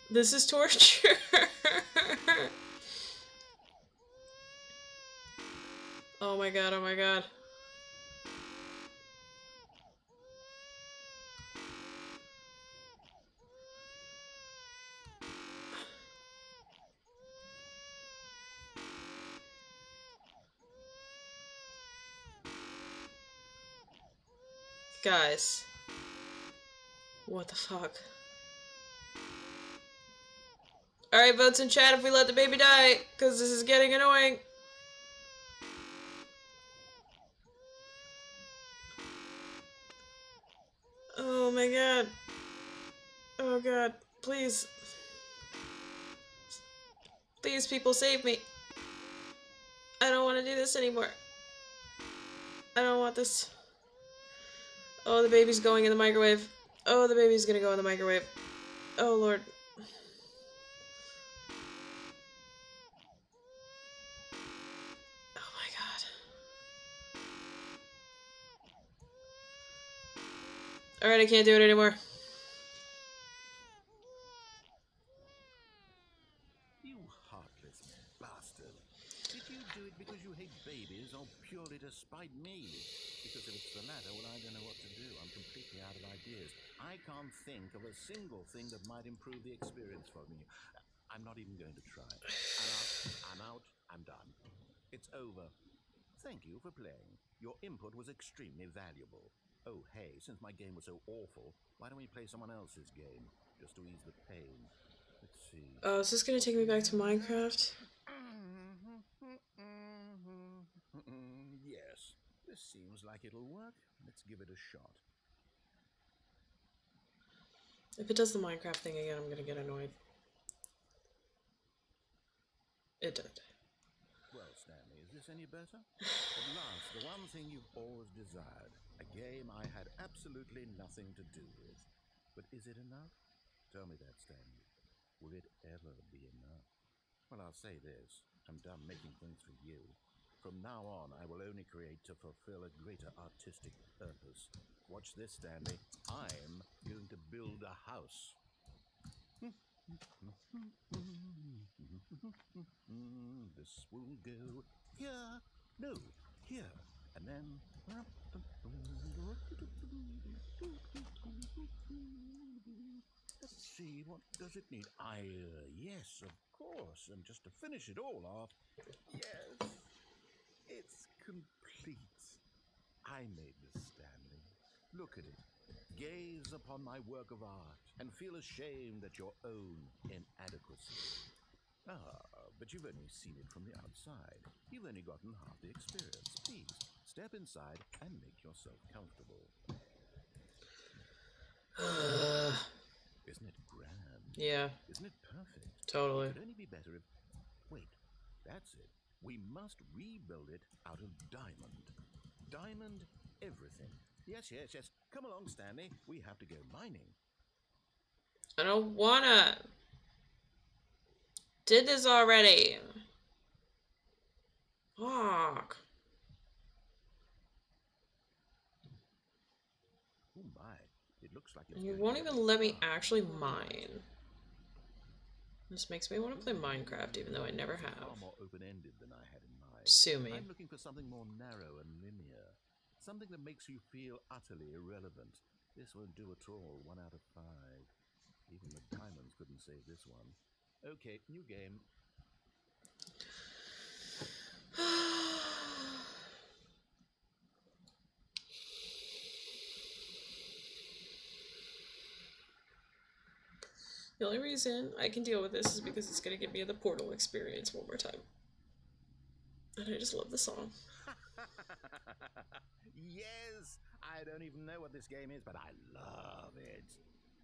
[SPEAKER 1] This is torture. Oh my god, oh my god. Guys. What the fuck? Alright, votes in chat if we let the baby die, because this is getting annoying. Oh my god. Oh god. Please. Please, people, save me. I don't want to do this anymore. I don't want this. Oh, the baby's going in the microwave. Oh, the baby's gonna go in the microwave. Oh, Lord. Alright, I can't do it anymore.
[SPEAKER 2] You heartless bastard. Did you do it because you hate babies or purely to spite me? Because if it's the latter, well, I don't know what to do. I'm completely out of ideas. I can't think of a single thing that might improve the experience for me. I'm not even going to try. I'm out. I'm out. I'm done. It's over. Thank you for playing. Your input was extremely valuable. Oh, hey, since my game was so awful, why don't we play someone else's game, just to ease the pain? Let's see.
[SPEAKER 1] Oh, is this gonna take me back to Minecraft?
[SPEAKER 2] Yes, this seems like it'll work. Let's give it a shot.
[SPEAKER 1] If it does the Minecraft thing again, I'm gonna get annoyed. It did.
[SPEAKER 2] Well, Stanley, is this any better? At last, the one thing you've always desired. A game I had absolutely nothing to do with. But is it enough? Tell me that, Stanley. Will it ever be enough? Well, I'll say this. I'm done making things for you. From now on, I will only create to fulfill a greater artistic purpose. Watch this, Stanley. I'm going to build a house. This will go here. No, here. And then. Let's see, what does it need? Yes, of course. And just to finish it all off, yes, it's complete. I made this, Stanley. Look at it. Gaze upon my work of art and feel ashamed at your own inadequacy. But you've only seen it from the outside. You've only gotten half the experience. Please, step inside and make yourself comfortable. Isn't it grand?
[SPEAKER 1] Yeah.
[SPEAKER 2] Isn't it perfect?
[SPEAKER 1] Totally.
[SPEAKER 2] It could only be better if... Wait, that's it. We must rebuild it out of diamond. Diamond everything. Yes. Come along, Stanley. We have to go mining.
[SPEAKER 1] I don't wanna. Did this already. Fuck.
[SPEAKER 2] Oh my, it looks like it's
[SPEAKER 1] And you
[SPEAKER 2] going
[SPEAKER 1] won't
[SPEAKER 2] to be
[SPEAKER 1] even
[SPEAKER 2] a bit
[SPEAKER 1] let me
[SPEAKER 2] hard.
[SPEAKER 1] actually mine. This makes me want to play Minecraft, even though I never
[SPEAKER 2] Far
[SPEAKER 1] have.
[SPEAKER 2] more open-ended than I had in mind.
[SPEAKER 1] Sue me.
[SPEAKER 2] I'm looking for something more narrow and linear. Something that makes you feel utterly irrelevant. This won't do at all. 1 out of 5. Even the diamonds couldn't save this one. Okay, new game.
[SPEAKER 1] The only reason I can deal with this is because it's going to give me the Portal experience one more time. And I just love the song.
[SPEAKER 2] Yes! I don't even know what this game is, but I love it.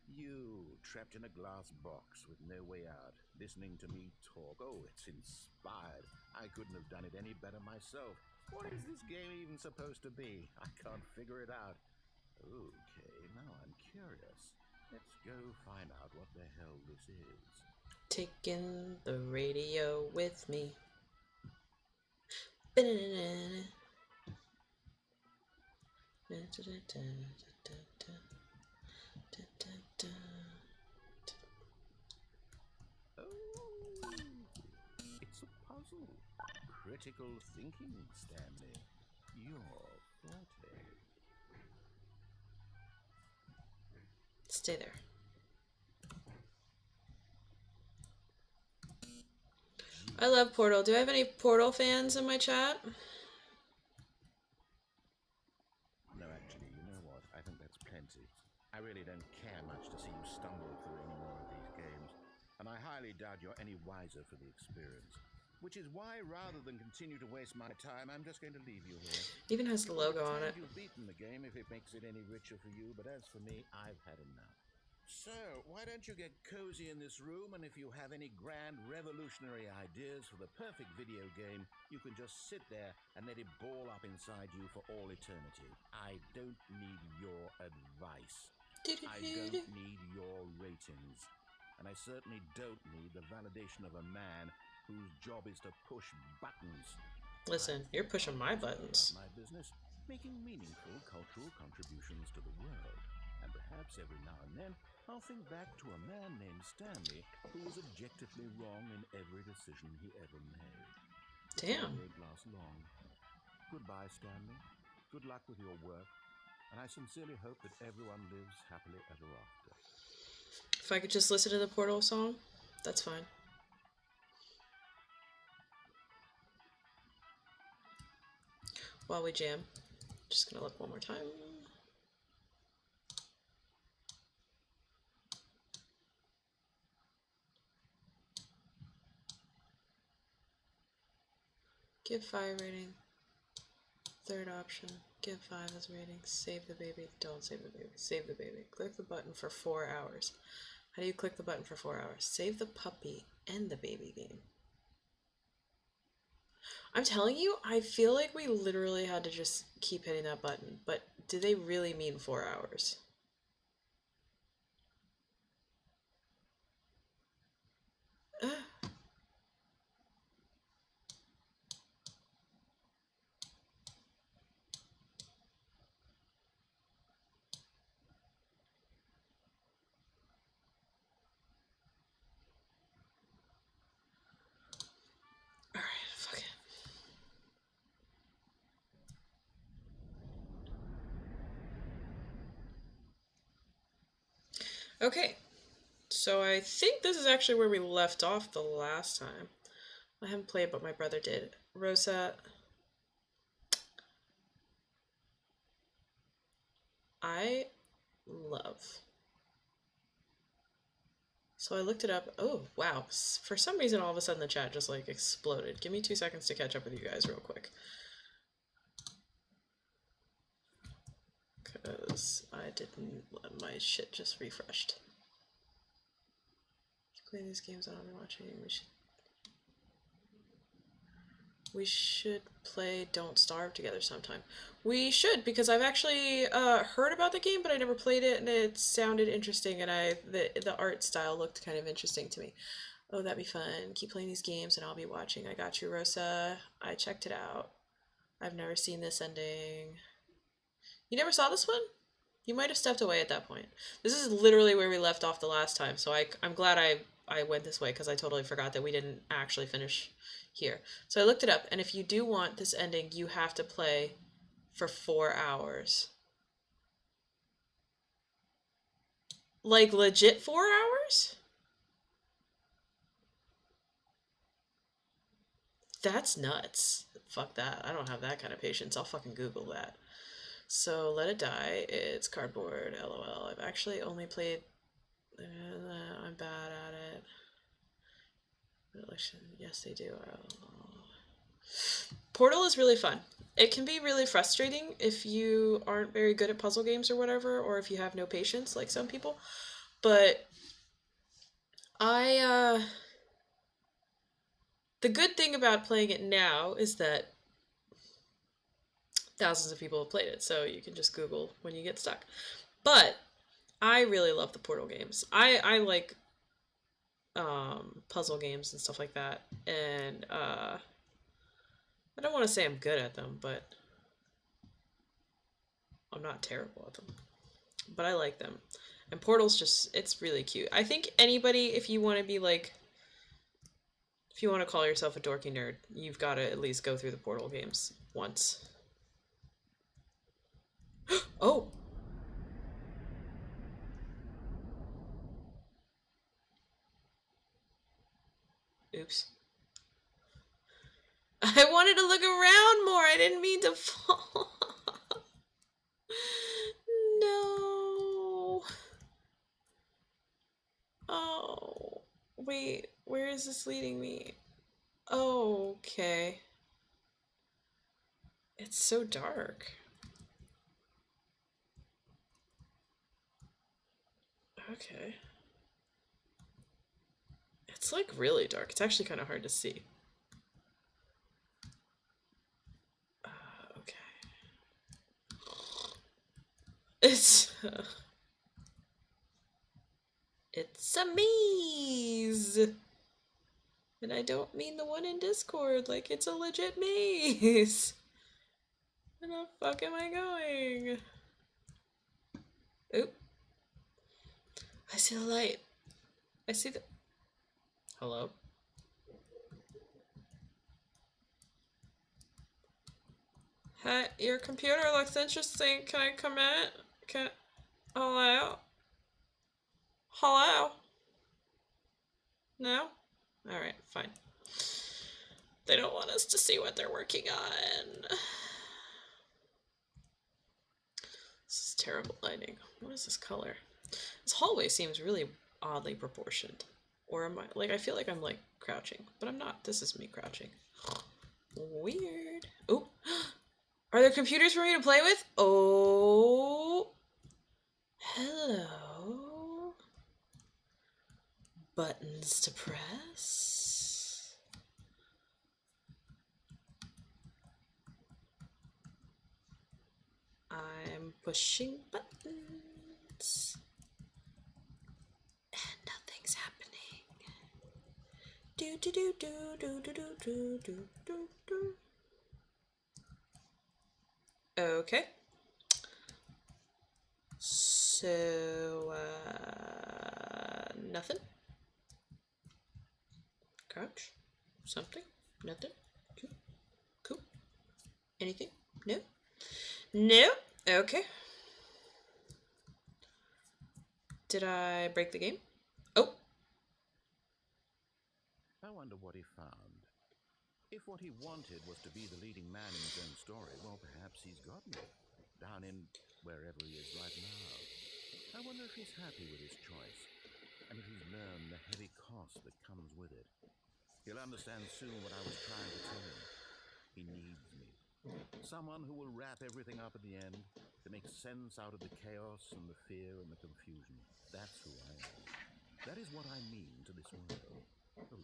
[SPEAKER 2] You, trapped in a glass box with no way out, listening to me talk. Oh, it's inspired. I couldn't have done it any better myself. What is this game even supposed to be? I can't figure it out. Okay, now I'm curious. Let's go find out what the hell this is.
[SPEAKER 1] Taking the radio with me.
[SPEAKER 2] Oh, it's a puzzle. Critical thinking, Stanley. Your forte.
[SPEAKER 1] Stay there. I love Portal. Do I have any Portal fans in my chat?
[SPEAKER 2] No, actually, you know what? I think that's plenty. I really don't care much to see you stumble through any more of these games, and I highly doubt you're any wiser for the experience. Which is why, rather than continue to waste my time, I'm just going to leave you here.
[SPEAKER 1] Even has the logo on it.
[SPEAKER 2] You've beaten the game if it makes it any richer for you, but as for me, I've had enough. So, why don't you get cozy in this room, and if you have any grand revolutionary ideas for the perfect video game, you can just sit there and let it ball up inside you for all eternity. I don't need your advice. I don't need your ratings. And I certainly don't need the validation of a man whose job is to push buttons.
[SPEAKER 1] Listen, you're pushing my buttons.
[SPEAKER 2] My business, making meaningful cultural contributions to the world. And perhaps every now and then I'll think back to a man named Stanley who was objectively wrong in every decision he ever made. The
[SPEAKER 1] Damn.
[SPEAKER 2] day won't last long. Goodbye, Stanley. Good luck with your work, and I sincerely hope that everyone lives happily ever after.
[SPEAKER 1] If I could just listen to the Portal song, that's fine. While we jam. Just gonna look one more time. Give 5 rating. Third option. Give 5 as rating. Save the baby. Don't save the baby. Save the baby. Click the button for 4 hours. How do you click the button for 4 hours? Save the puppy and the baby game. I'm telling you, I feel like we literally had to just keep hitting that button. But do they really mean 4 hours? Alright, fuck it. Okay, so I think this is actually where we left off the last time. I haven't played, but my brother did. Rosa, I love. So I looked it up. Oh, wow. For some reason, all of a sudden the chat just like exploded. Give me 2 seconds to catch up with you guys real quick. Because I didn't let my shit just refreshed. Keep playing these games and I'll be watching. We should play Don't Starve together sometime. We should, because I've actually heard about the game, but I never played it, and it sounded interesting, and the art style looked kind of interesting to me. Oh, that'd be fun. Keep playing these games, and I'll be watching. I got you, Rosa. I checked it out. I've never seen this ending. You never saw this one? You might have stepped away at that point. This is literally where we left off the last time, so I'm glad I went this way, because I totally forgot that we didn't actually finish here. So I looked it up, and if you do want this ending, you have to play for 4 hours. Like, legit 4 hours? That's nuts. Fuck that. I don't have that kind of patience. I'll fucking Google that. So, Let It Die. It's cardboard. LOL. I've actually only played... I'm bad at it. Election. Yes, they do. Portal is really fun. It can be really frustrating if you aren't very good at puzzle games or whatever, or if you have no patience, like some people. But the good thing about playing it now is that thousands of people have played it, so you can just Google when you get stuck. But I really love the Portal games. I like puzzle games and stuff like that, and I don't want to say I'm good at them, but I'm not terrible at them. But I like them. And Portal's just, it's really cute. I think anybody, if you want to be like, if you want to call yourself a dorky nerd, you've got to at least go through the Portal games once. Oh! Oops. I wanted to look around more. I didn't mean to fall. No. Oh. Wait, where is this leading me? Oh, okay. It's so dark. Okay. It's like really dark. It's actually kind of hard to see. Okay. It's it's a maze. And I don't mean the one in Discord, like it's a legit maze. Where the fuck am I going? Oop. see the light. I see the... Hello? Hey, your computer looks interesting. Can I come in? Can... Hello? Hello? No? Alright, fine. They don't want us to see what they're working on. This is terrible lighting. What is this color? This hallway seems really oddly proportioned. Or am I... Like, I feel like I'm, like, crouching. But I'm not. This is me crouching. Weird. Oh! Are there computers for me to play with? Oh! Hello? Buttons to press? I'm pushing buttons. And nothing's happening. Do do do do do do do do do do do. Okay. So, nothing. Crouch. Something. Nothing. Cool. Cool. Anything? No? No? Okay. Did I break the game? Oh!
[SPEAKER 2] I wonder what he found. If what he wanted was to be the leading man in his own story, well, perhaps he's gotten it. Down in wherever he is right now. I wonder if he's happy with his choice, and if he's learned the heavy cost that comes with it. He'll understand soon what I was trying to tell him. He needs me. Someone who will wrap everything up at the end, to make sense out of the chaos and the fear and the confusion. That's who I am. That is what I mean to this world. Oh,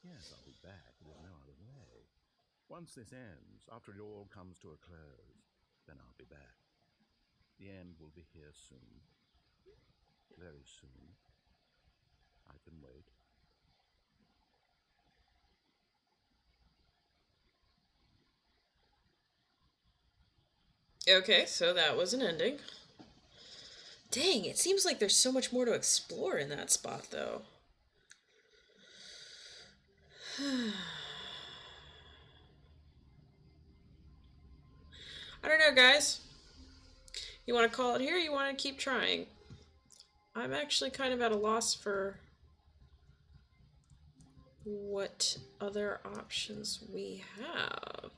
[SPEAKER 2] yes, I'll be back. There's no other way. Once this ends, after it all comes to a close, then I'll be back. The end will be here soon. Very soon. I can wait.
[SPEAKER 1] Okay, so that was an ending. Dang, it seems like there's so much more to explore in that spot, though. I don't know, guys. You want to call it here? Or you want to keep trying? I'm actually kind of at a loss for what other options we have.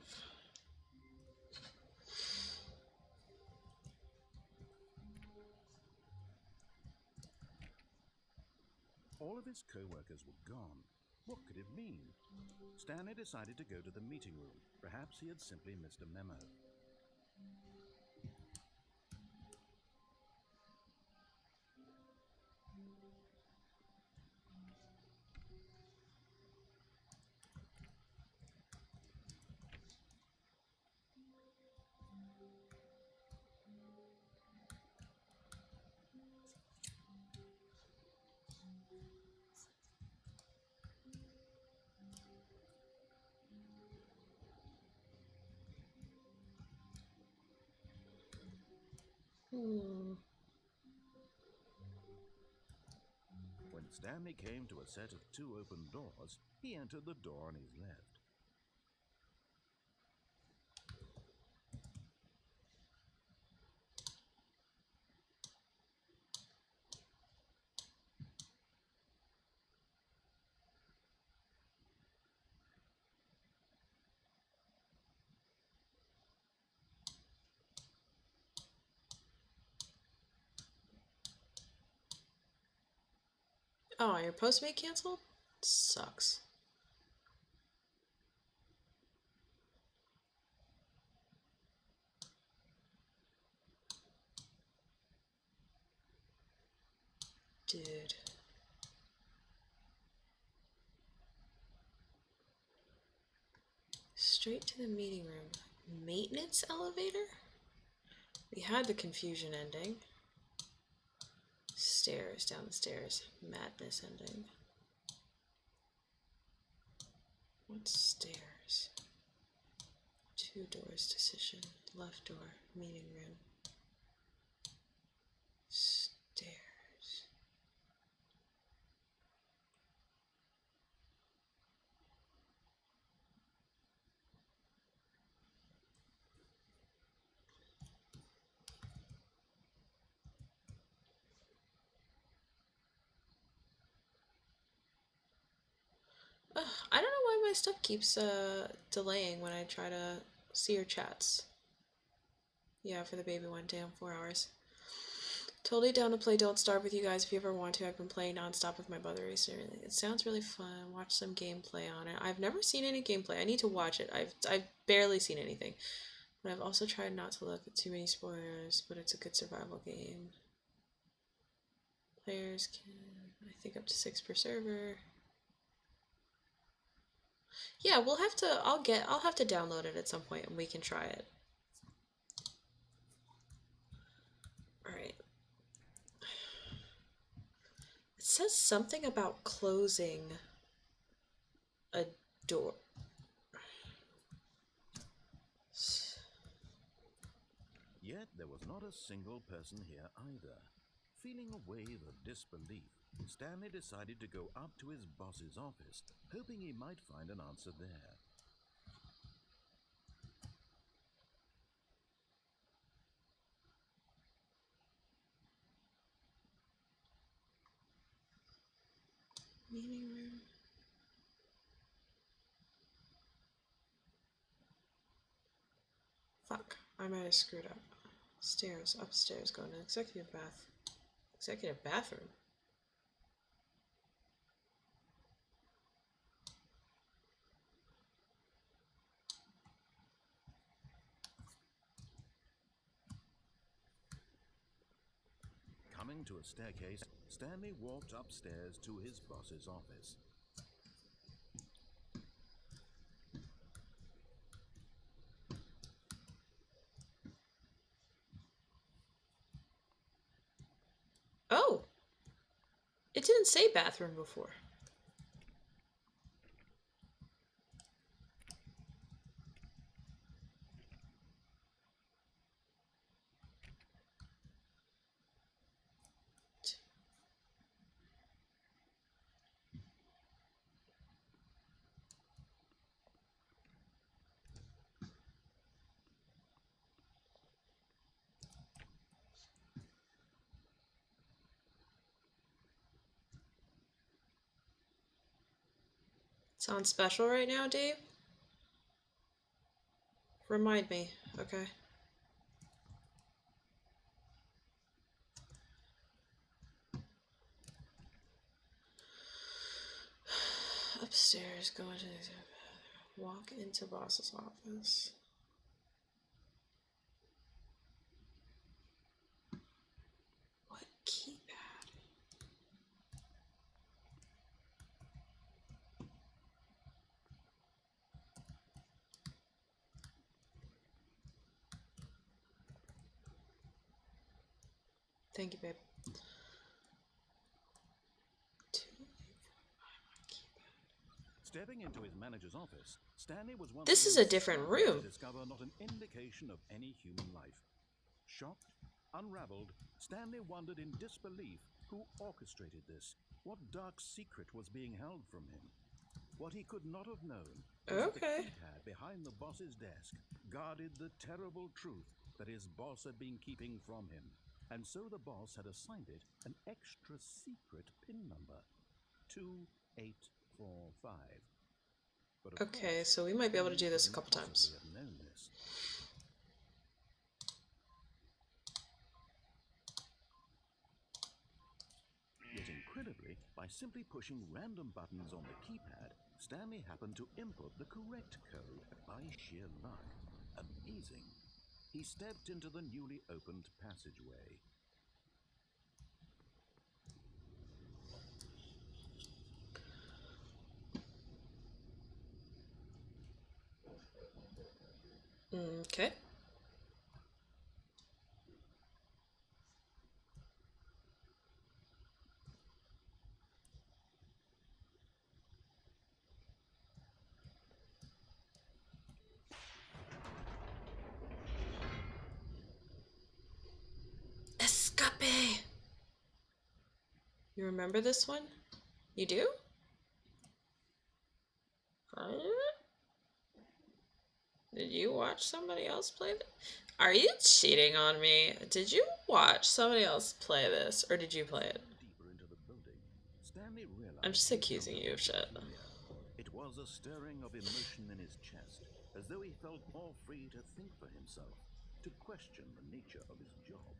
[SPEAKER 2] All of his co-workers were gone. What could it mean? Stanley decided to go to the meeting room. Perhaps he had simply missed a memo. When Stanley came to a set of 2 open doors, he entered the door on his left.
[SPEAKER 1] Oh, your Postmate canceled? Sucks. Dude. Straight to the meeting room. Maintenance elevator? We had the confusion ending. Stairs, down the stairs. Madness ending. What stairs? 2 doors, decision. Left door, meeting room. Stairs. I don't know why my stuff keeps delaying when I try to see your chats. Yeah, for the baby one. Damn, 4 hours. Totally down to play Don't Starve with you guys if you ever want to. I've been playing nonstop with my brother recently. It sounds really fun. Watch some gameplay on it. I've never seen any gameplay. I need to watch it. I've barely seen anything. But I've also tried not to look at too many spoilers, but it's a good survival game. Players can, I think, up to 6 per server. Yeah, we'll have to, I'll have to download it at some point and we can try it. Alright. It says something about closing a door.
[SPEAKER 2] Yet there was not a single person here either. Feeling a wave of disbelief, Stanley decided to go up to his boss's office, hoping he might find an answer there.
[SPEAKER 1] Meeting room. Fuck, I might have screwed up. Stairs, upstairs, going to executive bathroom.
[SPEAKER 2] Coming to a staircase, Stanley walked upstairs to his boss's office.
[SPEAKER 1] Oh! It didn't say bathroom before. It's on special right now, Dave? Remind me, okay. Upstairs, go into the bathroom. Walk into boss's office. What keypad? Thank you, babe.
[SPEAKER 2] Stepping into his manager's office, Stanley was once
[SPEAKER 1] This is a different room.
[SPEAKER 2] to discover not an indication of any human life. Shocked, unraveled, Stanley wondered in disbelief who orchestrated this, what dark secret was being held from him. What he could not have known was that the keypad behind the boss's desk guarded the terrible truth that his boss had been keeping from him, and so the boss had assigned it an extra secret PIN number, 2845. But
[SPEAKER 1] okay, so we might be able to do this a couple times.
[SPEAKER 2] Yet incredibly, by simply pushing random buttons on the keypad, Stanley happened to input the correct code by sheer luck. Amazing. He stepped into the newly opened passageway.
[SPEAKER 1] Okay. Escape! You remember this one? You do? Did you watch somebody else play it? Are you cheating on me? Did you watch somebody else play this, or did you play it? I'm just accusing you of shit.
[SPEAKER 2] It was was a stirring of emotion in his chest, as though he felt more free to think for himself, to question the nature of his job.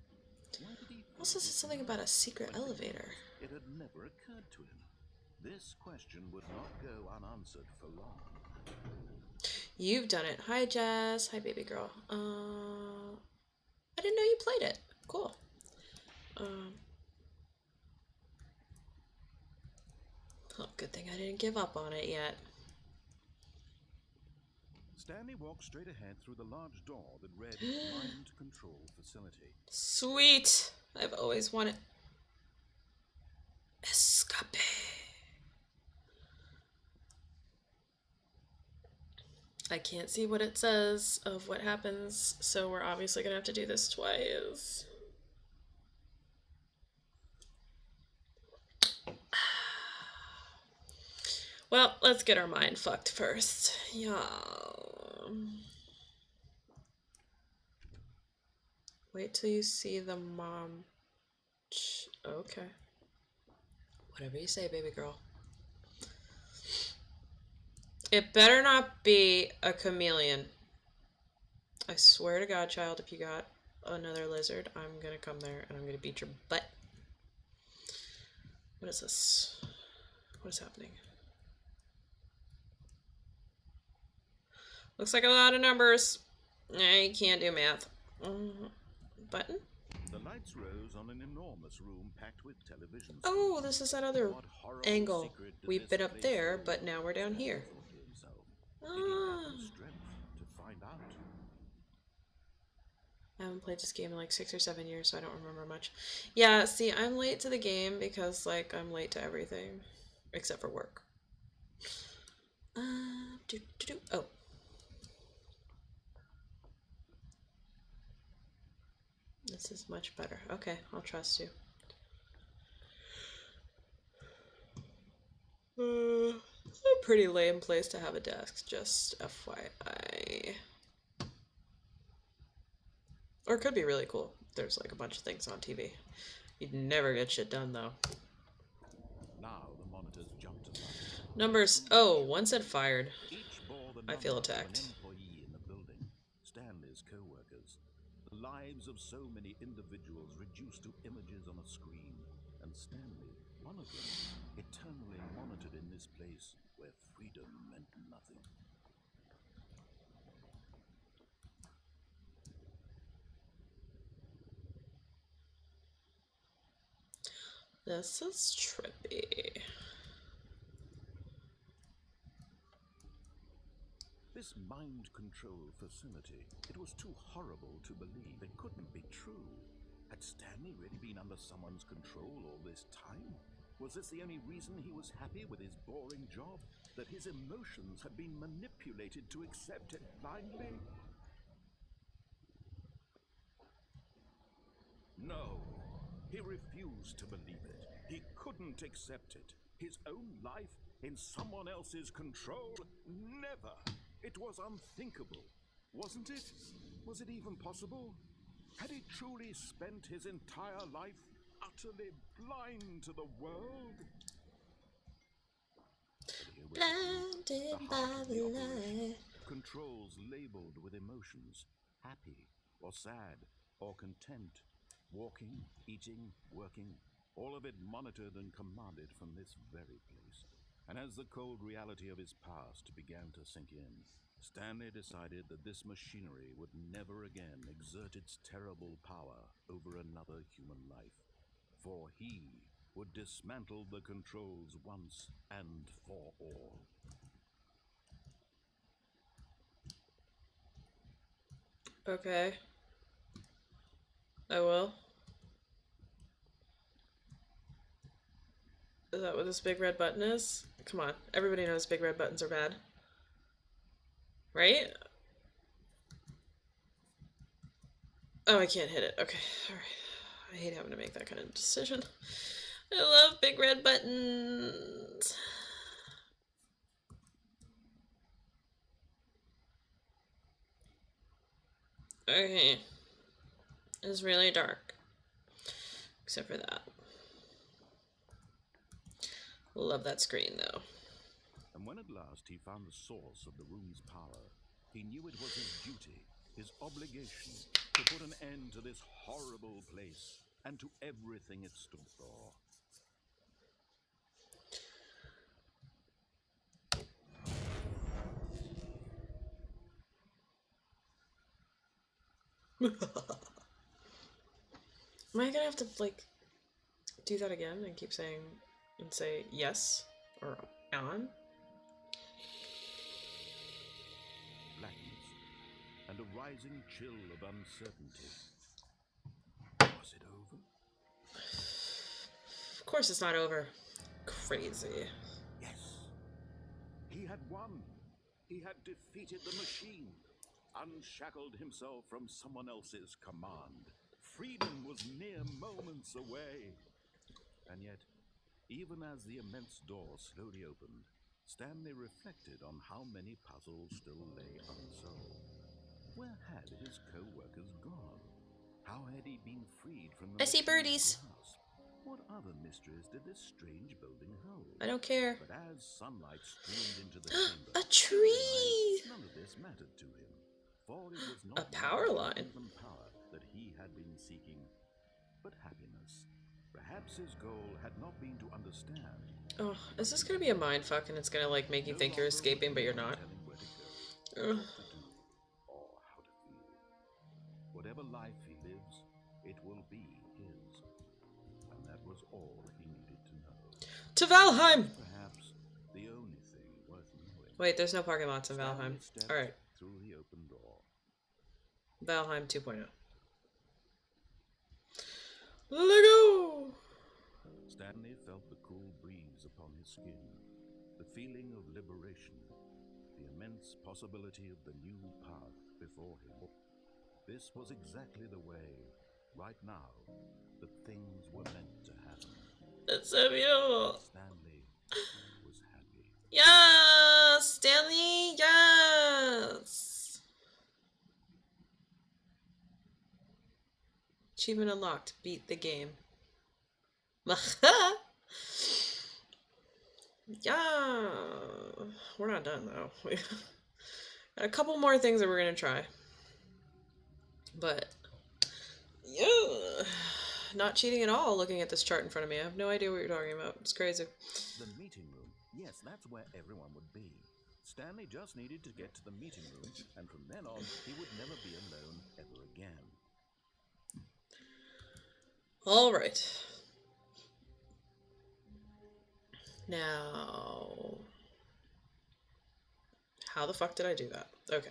[SPEAKER 2] Why did he feel
[SPEAKER 1] Also said something about a secret elevator.
[SPEAKER 2] It had never occurred to him. This question would not go unanswered for long.
[SPEAKER 1] You've done it. Hi, Jazz. Hi, baby girl. I didn't know you played it. Cool. Oh, good thing I didn't give up on it yet.
[SPEAKER 2] Stanley walked straight ahead through the large door that read Mind Control Facility.
[SPEAKER 1] Sweet. I've always wanted... Escape. I can't see what it says of what happens, so we're obviously gonna have to do this twice. Well, let's get our mind fucked first. Yeah. Wait till you see the mom. Okay. Whatever you say, baby girl. It better not be a chameleon. I swear to God, child, if you got another lizard, I'm gonna come there and I'm gonna beat your butt. What is this? What is happening? Looks like a lot of numbers. I can't do math. Button?
[SPEAKER 2] The lights rose on an enormous room packed with television screens.
[SPEAKER 1] Oh, this is that other angle. We've been up there, but now we're down here. Ah.
[SPEAKER 2] To find out.
[SPEAKER 1] I haven't played this game in like 6 or 7 years, so I don't remember much. Yeah, see, I'm late to the game because, like, I'm late to everything. Except for work. Oh. This is much better. Okay, I'll trust you. A pretty lame place to have a desk, just FYI. Or it could be really cool. There's like a bunch of things on TV. You'd never get shit done, though.
[SPEAKER 2] Now the monitors jumped to life.
[SPEAKER 1] Numbers. Oh, one said fired.
[SPEAKER 2] Each bore the
[SPEAKER 1] I feel
[SPEAKER 2] number of
[SPEAKER 1] attacked.
[SPEAKER 2] an employee in the building, Stanley's co-workers. The lives of so many individuals reduced to images on a screen. And Stanley, one of them, eternally monitored in this place where freedom meant nothing.
[SPEAKER 1] This is trippy.
[SPEAKER 2] This mind control facility, it was too horrible to believe. It couldn't be true. Had Stanley really been under someone's control all this time? Was this the only reason he was happy with his boring job? That his emotions had been manipulated to accept it blindly? No, he refused to believe it. He couldn't accept it. His own life in someone else's control? Never! It was unthinkable, wasn't it? Was it even possible? Had he truly spent his entire life utterly blind to the world?
[SPEAKER 1] Blinded by the light.
[SPEAKER 2] Controls labeled with emotions, happy or sad or content, walking, eating, working, all of it monitored and commanded from this very place. And as the cold reality of his past began to sink in, Stanley decided that this machinery would never again exert its terrible power over another human life, for he would dismantle the controls once and for all.
[SPEAKER 1] Okay. I will. Is that what this big red button is? Come on. Everybody knows big red buttons are bad. Right? Oh, I can't hit it. Okay. Alright. I hate having to make that kind of decision. I love big red buttons. Okay. It's really dark. Except for that. Love that screen, though.
[SPEAKER 2] And when at last he found the source of the room's power, he knew it was his duty, his obligation, to put an end to this horrible place and to everything it stood for.
[SPEAKER 1] Am I gonna have to, like, do that again and keep saying, and say yes or on?
[SPEAKER 2] Blackness and a rising chill of uncertainty. Was it over?
[SPEAKER 1] Of course it's not over. Crazy.
[SPEAKER 2] Yes. He had won. He had defeated the machine, unshackled himself from someone else's command. Freedom was mere moments away. And yet, even as the immense door slowly opened, Stanley reflected on how many puzzles still lay unsolved. Where had his co-workers gone? How had he been freed from the
[SPEAKER 1] I see
[SPEAKER 2] machine's
[SPEAKER 1] birdies.
[SPEAKER 2] grasp? What other mysteries did this strange building hold?
[SPEAKER 1] I don't care.
[SPEAKER 2] But as sunlight streamed into the chamber,
[SPEAKER 1] A
[SPEAKER 2] he
[SPEAKER 1] tree!
[SPEAKER 2] realized none of this mattered to him, for it was
[SPEAKER 1] A
[SPEAKER 2] not
[SPEAKER 1] power line.
[SPEAKER 2] human power that he had been seeking, but happiness. Perhaps his goal had not been to understand.
[SPEAKER 1] Oh, is this gonna be a mindfuck and it's gonna, like, make you
[SPEAKER 2] No
[SPEAKER 1] think you're
[SPEAKER 2] longer
[SPEAKER 1] escaping,
[SPEAKER 2] would
[SPEAKER 1] but you're
[SPEAKER 2] anyone
[SPEAKER 1] not?
[SPEAKER 2] tell him where to go,
[SPEAKER 1] Ugh.
[SPEAKER 2] what to do, or how to feel. Whatever life he lives, it will be his. And that was all he needed to know.
[SPEAKER 1] To Valheim!
[SPEAKER 2] Perhaps the only thing worth knowing.
[SPEAKER 1] Wait, there's no parking lots in Valheim.
[SPEAKER 2] Stanley stepped
[SPEAKER 1] Alright,
[SPEAKER 2] through the open door.
[SPEAKER 1] Valheim 2.0. Lego!
[SPEAKER 2] Stanley felt the cool breeze upon his skin, the feeling of liberation, the immense possibility of the new path before him. This was exactly the way, right now, that things were meant to happen.
[SPEAKER 1] It's so beautiful.
[SPEAKER 2] Stanley was happy.
[SPEAKER 1] Yes! Stanley, yes! Achievement unlocked. Beat the game. Yeah! We're not done, though. We got a couple more things that we're gonna try. But, yeah! Not cheating at all looking at this chart in front of me. I have no idea what you're talking about. It's crazy.
[SPEAKER 2] The meeting room. Yes, that's where everyone would be. Stanley just needed to get to the meeting room, and from then on, he would never be alone ever again.
[SPEAKER 1] Alright. Now... How the fuck did I do that? Okay.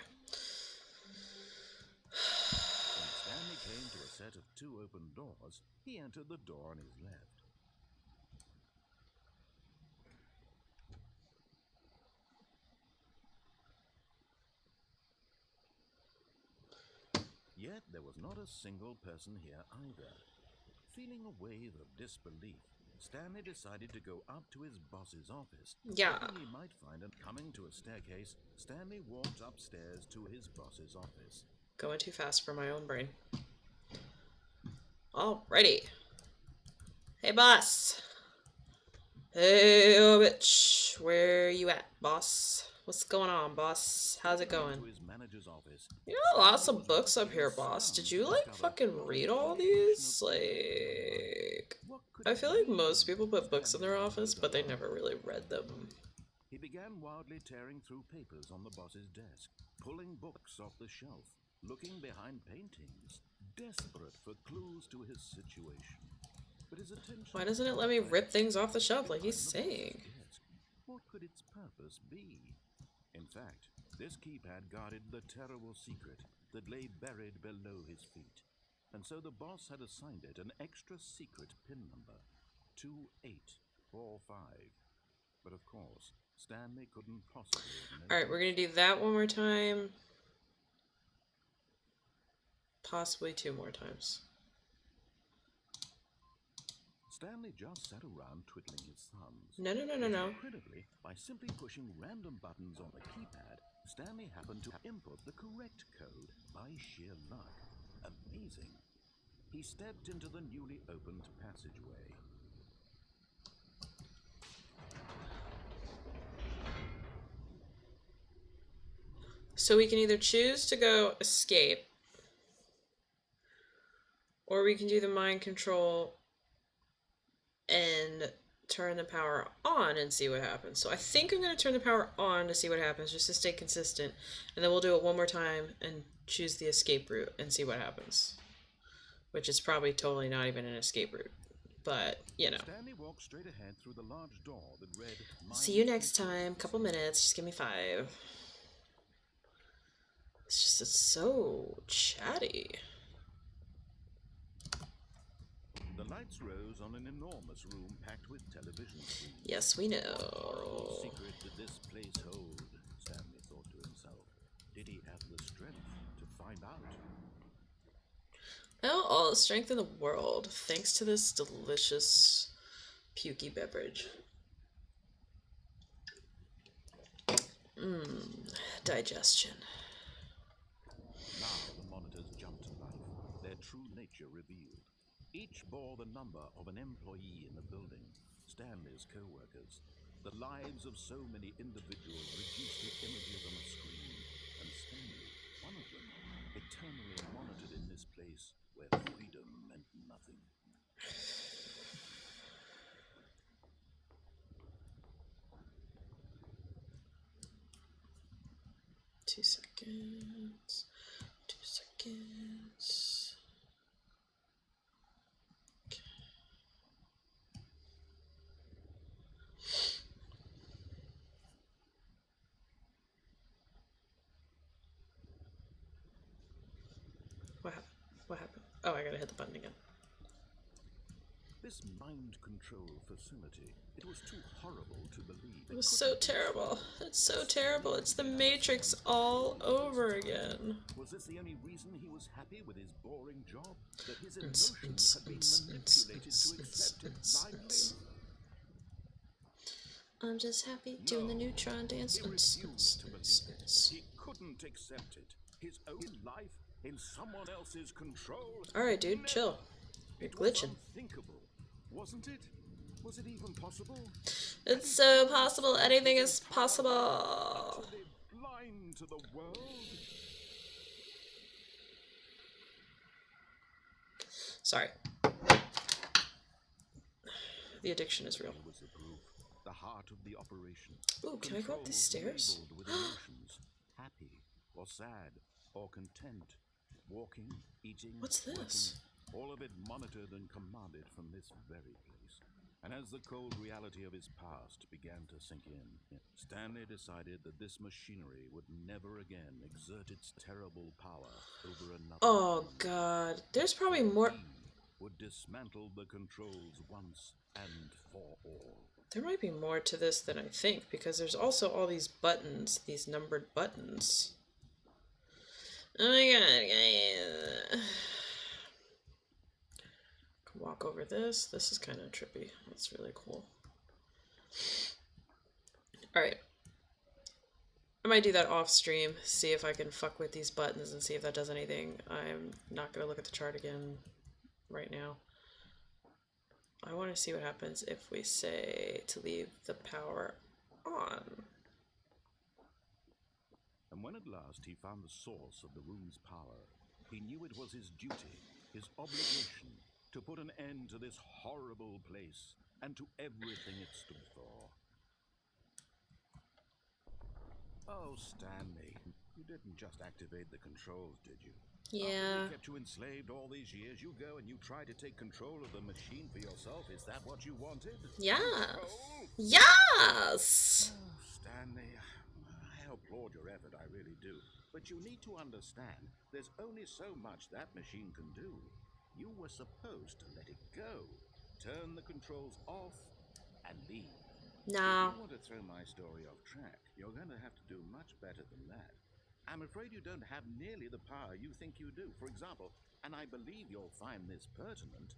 [SPEAKER 2] When Stanley came to a set of two open doors, he entered the door on his left. Yet there was not a single person here either. Feeling a wave of disbelief, Stanley decided to go up to his boss's office.
[SPEAKER 1] Yeah.
[SPEAKER 2] Hoping he might find him. Coming to a staircase, Stanley walked upstairs to his boss's office.
[SPEAKER 1] Going too fast for my own brain. Alrighty. Hey, boss. Hey, oh, bitch. Where you at, boss? What's going on, boss? How's it going?
[SPEAKER 2] To his manager's office,
[SPEAKER 1] You got lots of books up here, boss. Did you, like, fucking read all these? Like... I feel like most people put books in their office, but they never really read them.
[SPEAKER 2] He began wildly tearing through papers on the boss's desk, pulling books off the shelf, looking behind paintings, desperate for clues to his situation. But his attention...
[SPEAKER 1] Why doesn't it let me rip things off the shelf like he's saying?
[SPEAKER 2] What could its purpose be? In fact, this keypad guarded the terrible secret that lay buried below his feet. And so the boss had assigned it an extra secret pin number, 2845. But of course, Stanley couldn't possibly have known.
[SPEAKER 1] Alright, we're gonna do that one more time. Possibly two more times.
[SPEAKER 2] Stanley just sat around twiddling his thumbs.
[SPEAKER 1] No.
[SPEAKER 2] Incredibly, by simply pushing random buttons on the keypad, Stanley happened to input the correct code by sheer luck. Amazing. He stepped into the newly opened passageway.
[SPEAKER 1] So we can either choose to go escape, or we can do the mind control and turn the power on and see what happens. So I think I'm going to turn the power on to see what happens, just to stay consistent. And then we'll do it one more time and choose the escape route and see what happens. Which is probably totally not even an escape route. But, you know.
[SPEAKER 2] Stanley walked straight ahead through the large door that read,
[SPEAKER 1] See you next time. Couple minutes. Just give me 5. It's so chatty.
[SPEAKER 2] The lights rose on an enormous room packed with television screens.
[SPEAKER 1] Yes, we
[SPEAKER 2] What horrible
[SPEAKER 1] know.
[SPEAKER 2] secret did this place hold? Stanley thought to himself. Did he have the strength to find out?
[SPEAKER 1] Oh, all the strength in the world, thanks to this delicious pukey beverage. Digestion.
[SPEAKER 2] Now the monitors jumped to life, their true nature revealed. Each bore the number of an employee in the building, Stanley's co-workers. The lives of so many individuals reduced to images on a screen, and Stanley, one of them, eternally monitored in this place where freedom meant nothing.
[SPEAKER 1] Two seconds. Okay. What happened? What happened? Oh, I gotta hit the button again.
[SPEAKER 2] This mind control facility, it was too horrible to believe.
[SPEAKER 1] It was so terrible. It's so terrible. It's the Matrix all over again.
[SPEAKER 2] Was this the only reason he was happy with his boring job? That his emotions had been manipulated to accept it blindly?
[SPEAKER 1] I'm just happy doing the neutron dance.
[SPEAKER 2] He refused to believe it. He couldn't accept it. His own life in someone else's control.
[SPEAKER 1] Alright, dude, chill. You're glitching.
[SPEAKER 2] Unthinkable, wasn't it? Was it even possible?
[SPEAKER 1] It's so possible. Anything is possible.
[SPEAKER 2] Utterly blind to the world.
[SPEAKER 1] Sorry. The addiction is real.
[SPEAKER 2] Here was the proof, the heart of the operation.
[SPEAKER 1] Ooh, can I go up these stairs?
[SPEAKER 2] Labeled with emotions, happy or sad or content, walking, eating,
[SPEAKER 1] What's this?
[SPEAKER 2] working, all of it monitored and commanded from this very place. And as the cold reality of his past began to sink in, Stanley decided that this machinery would never again exert its terrible power over another.
[SPEAKER 1] Oh god, there's probably more.
[SPEAKER 2] He would dismantle the controls once and for all.
[SPEAKER 1] There might be more to this than I think, because there's also all these buttons, these numbered buttons. Oh my god, guys. Can walk over this. This is kind of trippy. That's really cool. Alright. I might do that off stream, see if I can fuck with these buttons and see if that does anything. I'm not going to look at the chart again right now. I want to see what happens if we say to leave the power on.
[SPEAKER 2] And when at last he found the source of the room's power, he knew it was his duty, his obligation, to put an end to this horrible place and to everything it stood for. Oh, Stanley, you didn't just activate the controls, did you?
[SPEAKER 1] Yeah.
[SPEAKER 2] After we kept you enslaved all these years, you go and you try to take control of the machine for yourself. Is that what you wanted?
[SPEAKER 1] Yeah.
[SPEAKER 2] Control?
[SPEAKER 1] Yes!
[SPEAKER 2] Oh, Stanley, I applaud your effort, I really do. But you need to understand, there's only so much that machine can do. You were supposed to let it go, turn the controls off, and leave.
[SPEAKER 1] No.
[SPEAKER 2] If you want to throw my story off track, you're going to have to do much better than that. I'm afraid you don't have nearly the power you think you do. For example, and I believe you'll find this pertinent,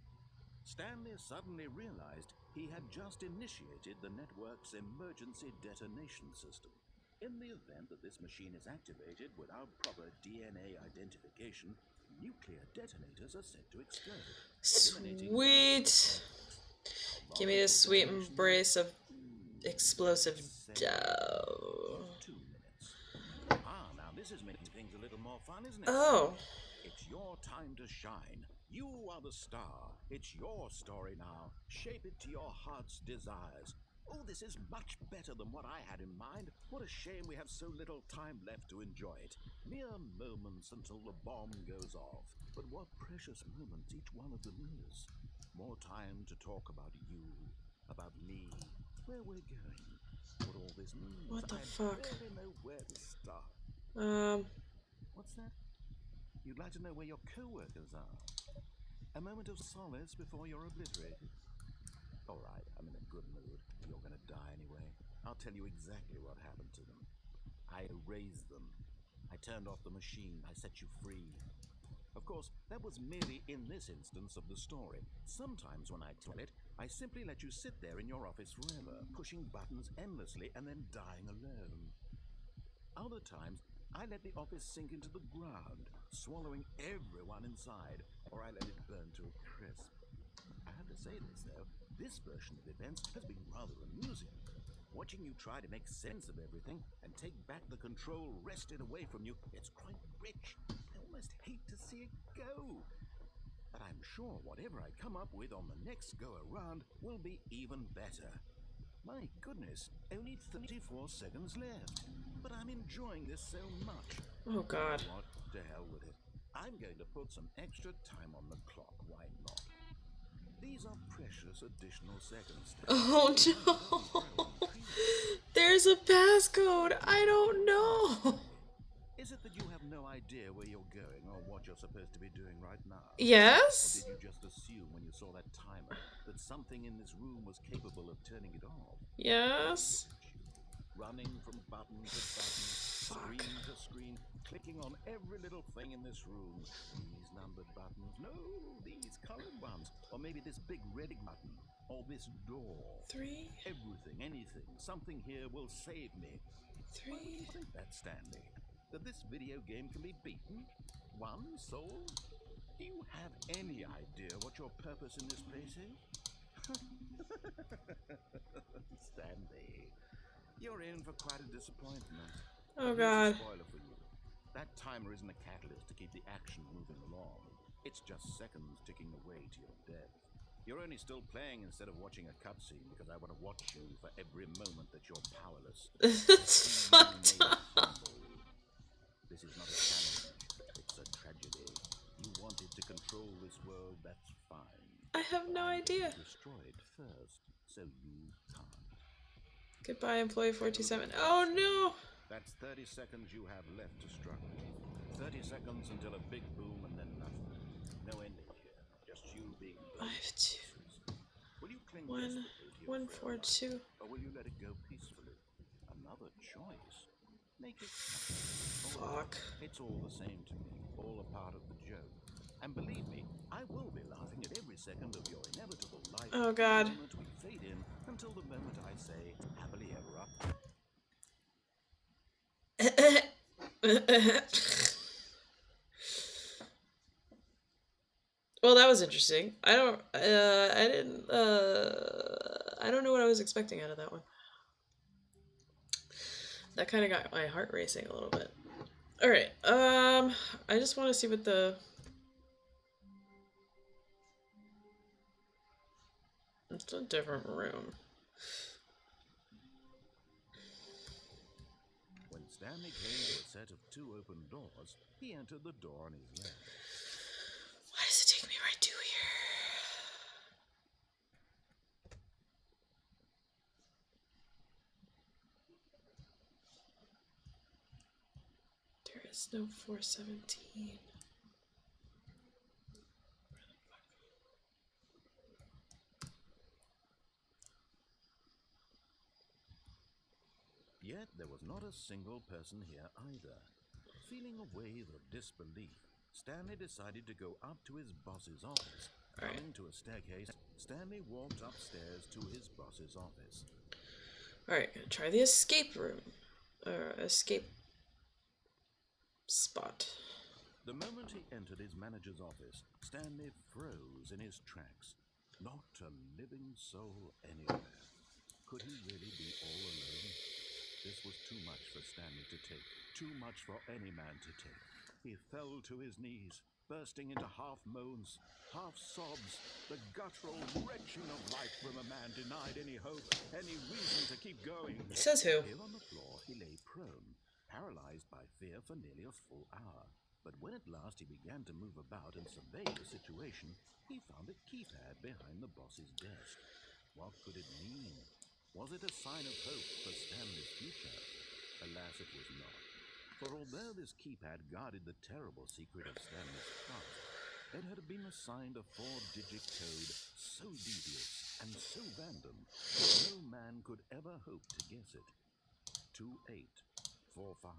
[SPEAKER 2] Stanley suddenly realized he had just initiated the network's emergency detonation system. In the event that this machine is activated without proper DNA identification, nuclear detonators are set to explode.
[SPEAKER 1] Sweet! Give me this sweet embrace of explosive dough.
[SPEAKER 2] 2 minutes. Now this This is making things a little more fun, isn't it?
[SPEAKER 1] Oh.
[SPEAKER 2] It's your time to shine. You are the star. It's your story now. Shape it to your heart's desires. Oh, this is much better than what I had in mind. What a shame we have so little time left to enjoy it. Mere moments until the bomb goes off. But what precious moments each one of them is. More time to talk about you, about me, where we're going, what all this means.
[SPEAKER 1] What the
[SPEAKER 2] I
[SPEAKER 1] fuck?
[SPEAKER 2] barely know where to start. What's that? You'd like to know where your co-workers are? A moment of solace before you're obliterated. All right, I'm in a good mood. You're gonna die anyway. I'll tell you exactly what happened to them. I erased them. I turned off the machine. I set you free. Of course, that was merely in this instance of the story. Sometimes when I tell it, I simply let you sit there in your office forever, pushing buttons endlessly and then dying alone. Other times, I let the office sink into the ground, swallowing everyone inside, or I let it burn to a crisp. I have to say this, though, this version of events has been rather amusing. Watching you try to make sense of everything and take back the control wrested away from you, it's quite rich. I almost hate to see it go. But I'm sure whatever I come up with on the next go-around will be even better. My goodness, only 34 seconds left. But I'm enjoying this so much.
[SPEAKER 1] Oh god.
[SPEAKER 2] You know what? To hell with it. I'm going to put some extra time on the clock. Why not? These are precious additional seconds.
[SPEAKER 1] Oh no. There's a passcode. I don't know.
[SPEAKER 2] Is it that you have no idea where you're going or what you're supposed to be doing right now? Or
[SPEAKER 1] Yes?
[SPEAKER 2] did you just assume when you saw that timer that something in this room was capable of turning it off?
[SPEAKER 1] Yes?
[SPEAKER 2] Running from button to button,
[SPEAKER 1] Fuck.
[SPEAKER 2] screen to screen, clicking on every little thing in this room. These numbered buttons, no, these colored ones. Or maybe this big red button, or this door.
[SPEAKER 1] 3,
[SPEAKER 2] Everything, anything, something here will save me. Why would
[SPEAKER 1] 3.
[SPEAKER 2] you think that, Stanley? That this video game can be beaten? Won? Solved? Do you have any idea what your purpose in this place is? Stanley, you're in for quite a disappointment.
[SPEAKER 1] Oh
[SPEAKER 2] Here's a
[SPEAKER 1] god.
[SPEAKER 2] spoiler for you. That timer isn't a catalyst to keep the action moving along. It's just seconds ticking away to your death. You're only still playing instead of watching a cutscene because I want to watch you for every moment that you're powerless.
[SPEAKER 1] This is fucked up.
[SPEAKER 2] This is not a challenge. It's a tragedy. You wanted to control this world, that's fine.
[SPEAKER 1] I have no
[SPEAKER 2] I'm going
[SPEAKER 1] idea.
[SPEAKER 2] to destroy it first, so you can't.
[SPEAKER 1] Goodbye, employee 427. Oh no!
[SPEAKER 2] That's 30 seconds you have left to struggle. 30 seconds until a big boom and then nothing. No ending here. Just you being burned to
[SPEAKER 1] 5, 2,
[SPEAKER 2] pieces. Will you cling
[SPEAKER 1] 1,
[SPEAKER 2] desperately to your
[SPEAKER 1] 1,
[SPEAKER 2] frail
[SPEAKER 1] 4,
[SPEAKER 2] life,
[SPEAKER 1] 2.
[SPEAKER 2] or will you let it go peacefully? Another choice. Make it count.
[SPEAKER 1] Fuck.
[SPEAKER 2] It's all the same to me, all a part of the joke. And believe me, I will be laughing at every second of your inevitable life.
[SPEAKER 1] Oh
[SPEAKER 2] The
[SPEAKER 1] god.
[SPEAKER 2] moment we fade in until the moment I say happily ever after.
[SPEAKER 1] Well, that was interesting. I don't know what I was expecting out of that one. That kind of got my heart racing a little bit. All right. I just want to see what the It's a different room.
[SPEAKER 2] When Stanley came to a set of 2 open doors, he entered the door on his left.
[SPEAKER 1] Why does it take me right to here? There is no 417.
[SPEAKER 2] Yet there was not a single person here either. Feeling a wave of disbelief, Stanley decided to go up to his boss's office.
[SPEAKER 1] All right.
[SPEAKER 2] Coming to a staircase, Stanley walked upstairs to his boss's office.
[SPEAKER 1] Alright, gonna try the escape room. Or escape spot.
[SPEAKER 2] The moment he entered his manager's office, Stanley froze in his tracks. Not a living soul anywhere. Could he really be all alone? This was too much for Stanley to take, too much for any man to take. He fell to his knees, bursting into half moans, half sobs, the guttural retching of life from a man denied any hope, any reason to keep going.
[SPEAKER 1] Says who?
[SPEAKER 2] Here on the floor, he lay prone, paralyzed by fear for nearly a full hour. But when at last he began to move about and survey the situation, he found a keypad behind the boss's desk. What could it mean? Was it a sign of hope for Stanley's future? Alas, it was not. For although this keypad guarded the terrible secret of Stanley's past, it had been assigned a 4-digit code so devious and so random that no man could ever hope to guess it. 2845.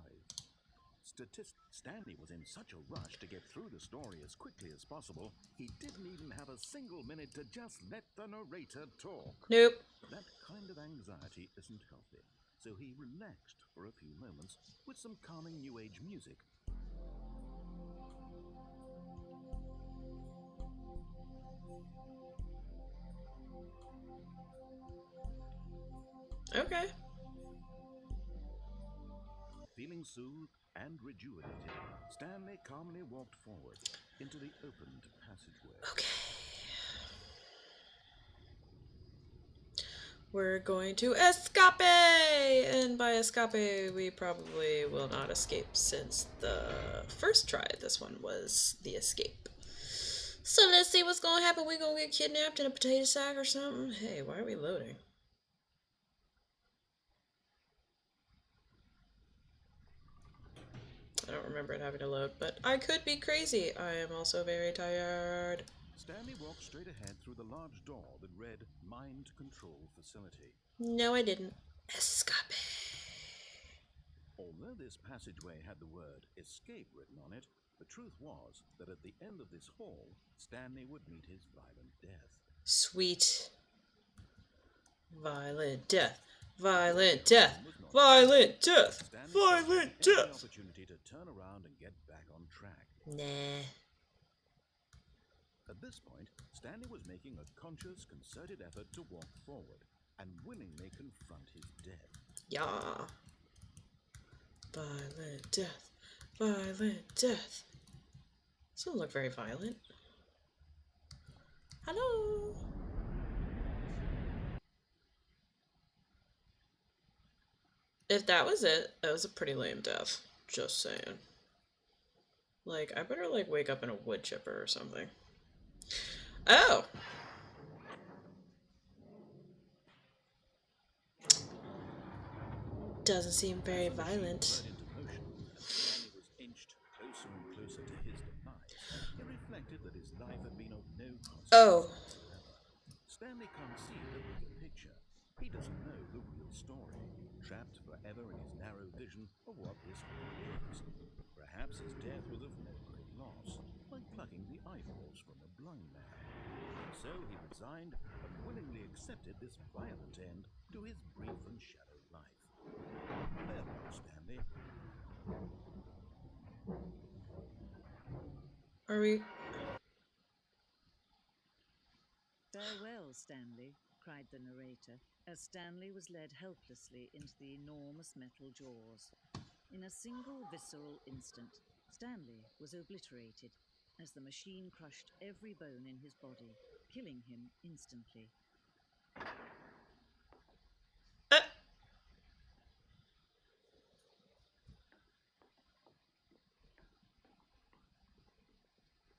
[SPEAKER 2] Stanley was in such a rush to get through the story as quickly as possible, he didn't even have a single minute to just let the narrator talk.
[SPEAKER 1] Nope.
[SPEAKER 2] That kind of anxiety isn't healthy, so he relaxed for a few moments with some calming New Age music.
[SPEAKER 1] Okay.
[SPEAKER 2] Feeling soothed and rejuvenated, Stanley calmly walked forward into the opened passageway.
[SPEAKER 1] Okay. We're going to escape! And by escape, we probably will not escape since the first try at this one was the escape. So let's see what's gonna happen. We gonna get kidnapped in a potato sack or something? Hey, why are we loading? I don't remember it having to load, but I could be crazy. I am also very tired.
[SPEAKER 2] Stanley walked straight ahead through the large door that read Mind Control Facility.
[SPEAKER 1] No, I didn't. Escape.
[SPEAKER 2] Although this passageway had the word escape written on it, the truth was that at the end of this hall, Stanley would meet his violent death.
[SPEAKER 1] Sweet. Violent death. Violent death. Violent death. Violent death.
[SPEAKER 2] An opportunity to turn around and get back on track.
[SPEAKER 1] Nah.
[SPEAKER 2] At this point, Stanley was making a conscious, concerted effort to walk forward and willingly confront his death.
[SPEAKER 1] Yeah. Violent death. Violent death. This doesn't look very violent. Hello. If that was it, that was a pretty lame death. Just saying. Like, I better, like, wake up in a wood chipper or something. Oh! Doesn't seem very violent.
[SPEAKER 2] Stanley was inched closer and closer to his demise. He reflected that his life had been of no consequence whatsoever. Stanley can't see the bigger picture. He doesn't know the real story, trapped forever in his narrow vision of what this world is. Perhaps his death was of no great loss, like plucking the eyeballs from a blind man. And so he resigned and willingly accepted this violent end to his brief and shallow life. Farewell, Stanley.
[SPEAKER 1] Are we...
[SPEAKER 3] Farewell, Stanley, cried the narrator, as Stanley was led helplessly into the enormous metal jaws. In a single visceral instant, Stanley was obliterated as the machine crushed every bone in his body, killing him instantly.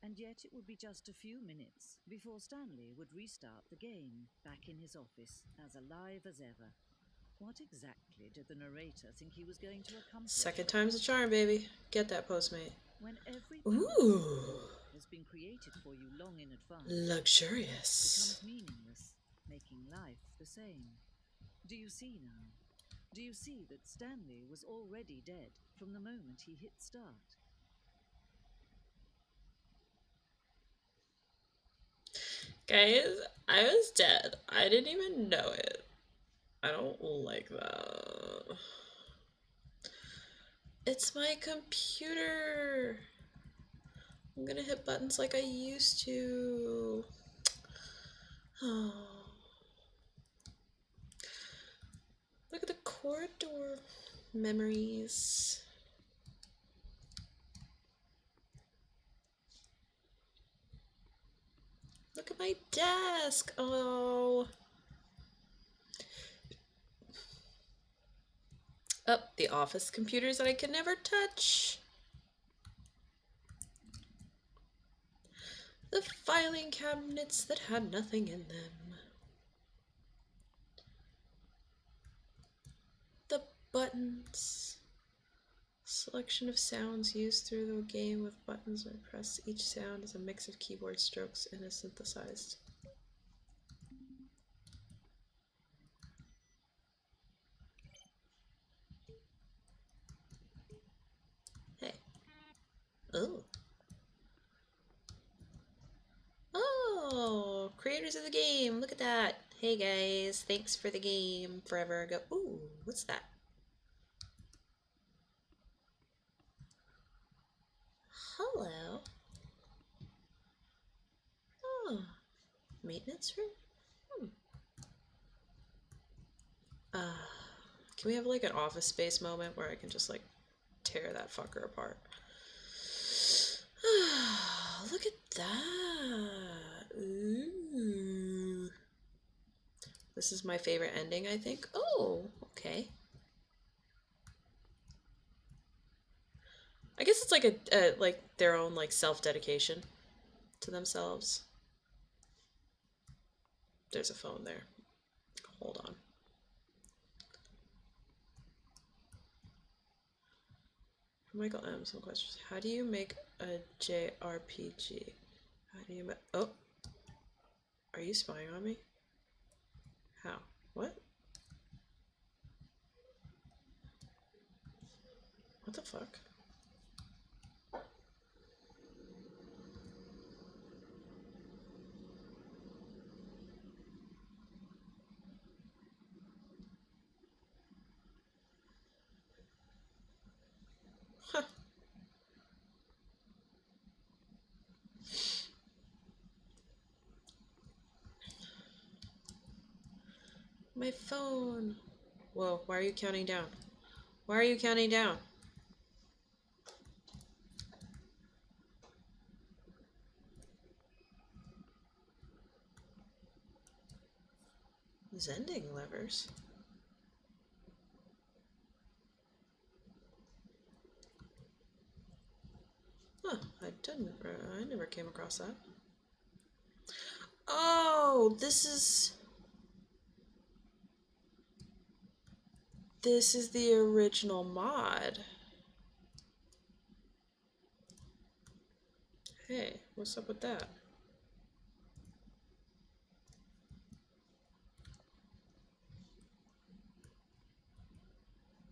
[SPEAKER 3] And yet it would be just a few minutes before Stanley would restart the game, back in his office, as alive as ever. What exactly did the narrator think he was going to accomplish?
[SPEAKER 1] Second time's a charm, baby. Get that, Postmate.
[SPEAKER 3] When every has been created for you long in advance,
[SPEAKER 1] luxurious,
[SPEAKER 3] becomes meaningless, making life the same. Do you see now? Do you see that Stanley was already dead from the moment he hit start?
[SPEAKER 1] Guys, I was dead. I didn't even know it. I don't like that. It's my computer. I'm gonna hit buttons like I used to. Oh. Look at the corridor. Memories. Look at my desk. Oh. Oh, the office computers that I could never touch. The filing cabinets that had nothing in them. The buttons. Selection of sounds used through the game with buttons when pressed. Each sound is a mix of keyboard strokes and is synthesized. Hey. Oh. Oh, creators of the game. Look at that. Hey guys, thanks for the game forever ago. Ooh, what's that? Hello. Oh, maintenance room? Uh, can we have like an office space moment where I can just like tear that fucker apart? Look at that. Ooh. This is my favorite ending, I think. Oh, okay. I guess it's like a like their own like self-dedication to themselves. There's a phone there. Hold on. Michael M. Some questions. How do you make a JRPG? How do you make... Oh. Are you spying on me? How? What? What the fuck? Huh. My phone. Whoa, why are you counting down? Why are you counting down? Zending levers? Huh, I never came across that. Oh, this is the original mod. Hey, what's up with that?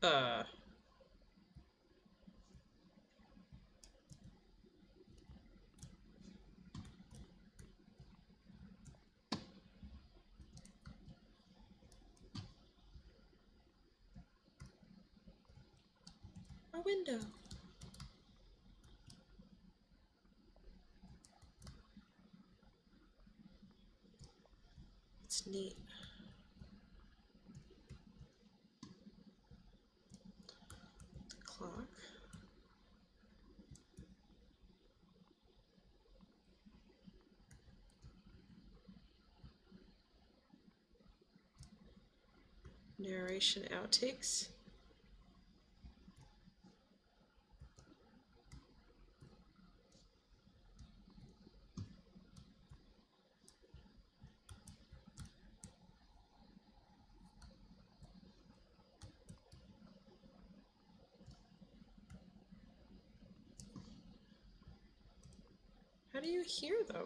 [SPEAKER 1] Uh, a window. It's neat. The clock. Narration outtakes. How do you hear them?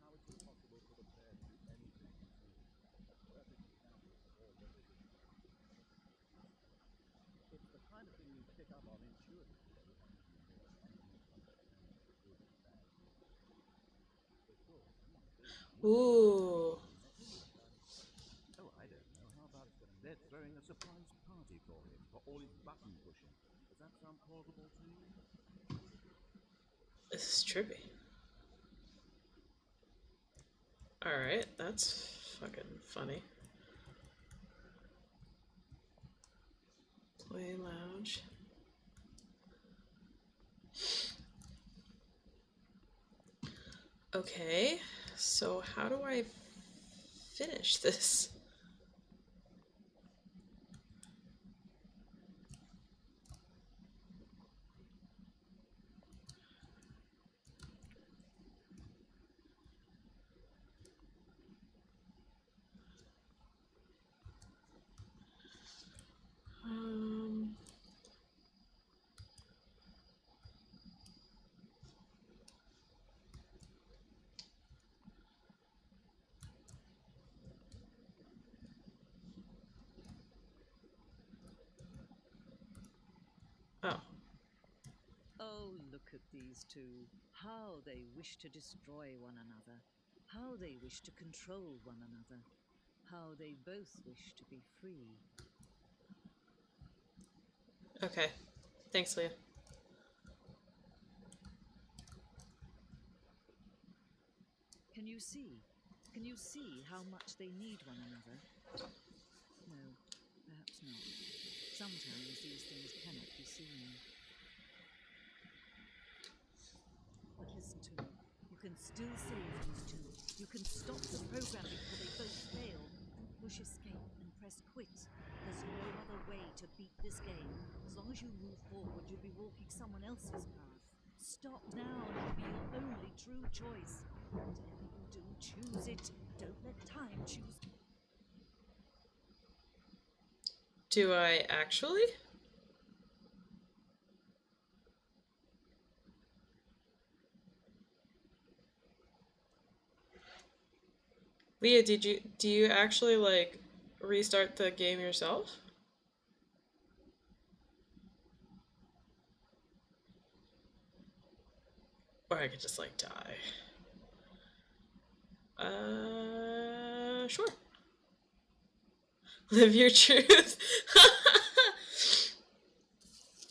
[SPEAKER 2] How it's impossible for the pair to do anything between them. Perfect example of all that they did. It's the kind of thing you pick up on intuitively if you make any misunderstanding of good and bad. Of course, these days
[SPEAKER 1] Ooh.
[SPEAKER 2] oh, I don't know. How about they're throwing a surprise party for him for all his button pushing? Does that sound plausible to you?
[SPEAKER 1] This is trippy. Alright, that's fucking funny. Play lounge. Okay, so how do I finish this? Um, oh,
[SPEAKER 3] Oh, look at these two. How they wish to destroy one another. How they wish to control one another. How they both wish to be free.
[SPEAKER 1] okay. Thanks, Leah.
[SPEAKER 3] Can you see? Can you see how much they need one another? No, perhaps not. Sometimes these things cannot be seen. But listen to me. You can still save these two. You can stop the program before they both fail. Push escape and press quit. There's no other way to beat this game. As long as you move forward, you'll be walking someone else's path. Stop now and it'll be your only true choice. Whatever you do, choose it. Don't let time choose.
[SPEAKER 1] Do I actually? Leah, do you actually like restart the game yourself? Or I could just like die. Sure. Live your truth.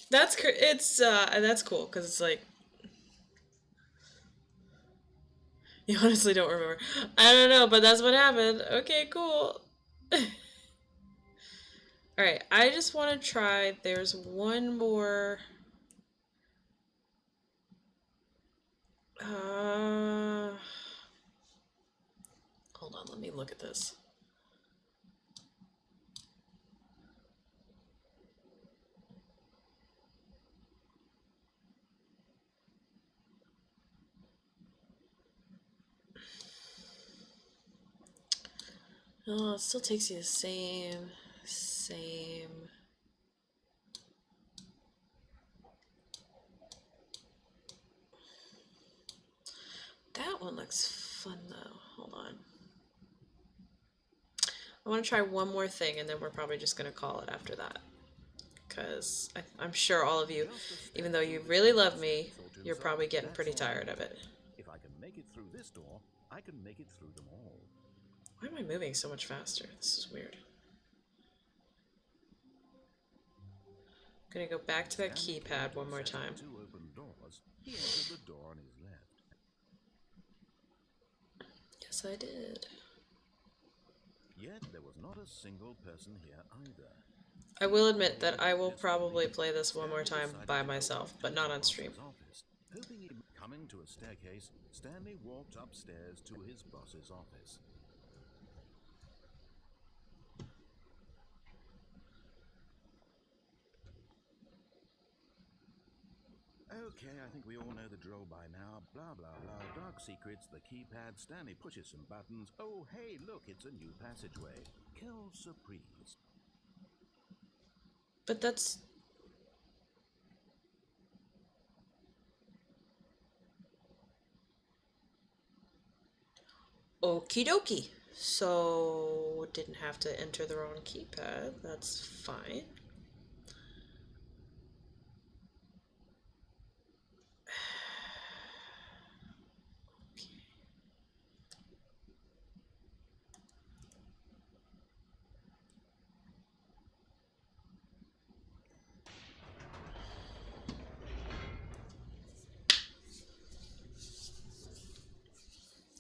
[SPEAKER 1] That's cool because it's like you honestly don't remember. I don't know, but that's what happened. Okay, cool. Alright, I just want to try. There's one more. Hold on, let me look at this. Oh, it still takes you the same. That one looks fun though. Hold on. I want to try one more thing and then we're probably just going to call it after that. Because I'm sure all of you, even though you really love me, you're probably getting pretty tired of it.
[SPEAKER 2] If I can make it through this door, I can make it through them all.
[SPEAKER 1] Why am I moving so much faster? This is weird. I'm gonna go back to that keypad one more time.
[SPEAKER 2] Two open doors. He entered the door on his left.
[SPEAKER 1] Yes, I did.
[SPEAKER 2] Yet there was not a single person here either.
[SPEAKER 1] I will admit that I will probably play this one more time by myself, but not on stream.
[SPEAKER 2] Hoping he'd coming to a staircase, Stanley walked upstairs to his boss's office. Okay, I think we all know the drill by now. Blah, blah, blah. Dark secrets, the keypad. Stanley pushes some buttons. Oh, hey, look, it's a new passageway. Kill surprise.
[SPEAKER 1] But that's... Okie dokie. So, didn't have to enter the wrong keypad. That's fine.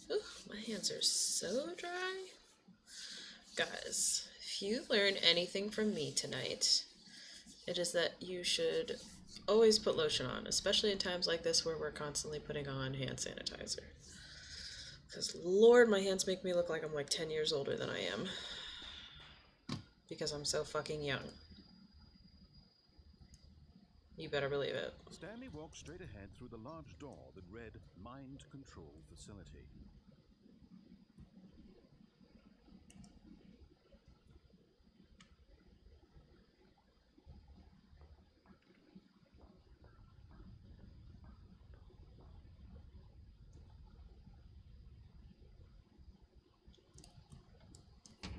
[SPEAKER 1] Ooh, my hands are so dry. Guys, if you learn anything from me tonight, it is that you should always put lotion on, especially in times like this where we're constantly putting on hand sanitizer. Because, Lord, my hands make me look like I'm like 10 years older than I am. Because I'm so fucking young. You better believe it.
[SPEAKER 2] Stanley walked straight ahead through the large door that read Mind Control Facility.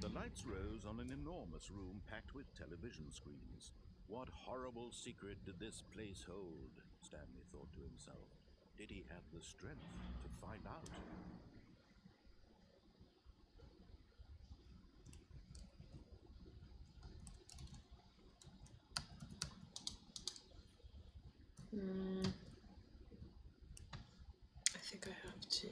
[SPEAKER 2] The lights rose on an enormous room packed with television screens. What horrible secret did this place hold? Stanley thought to himself. Did he have the strength to find out?
[SPEAKER 1] I think I have to.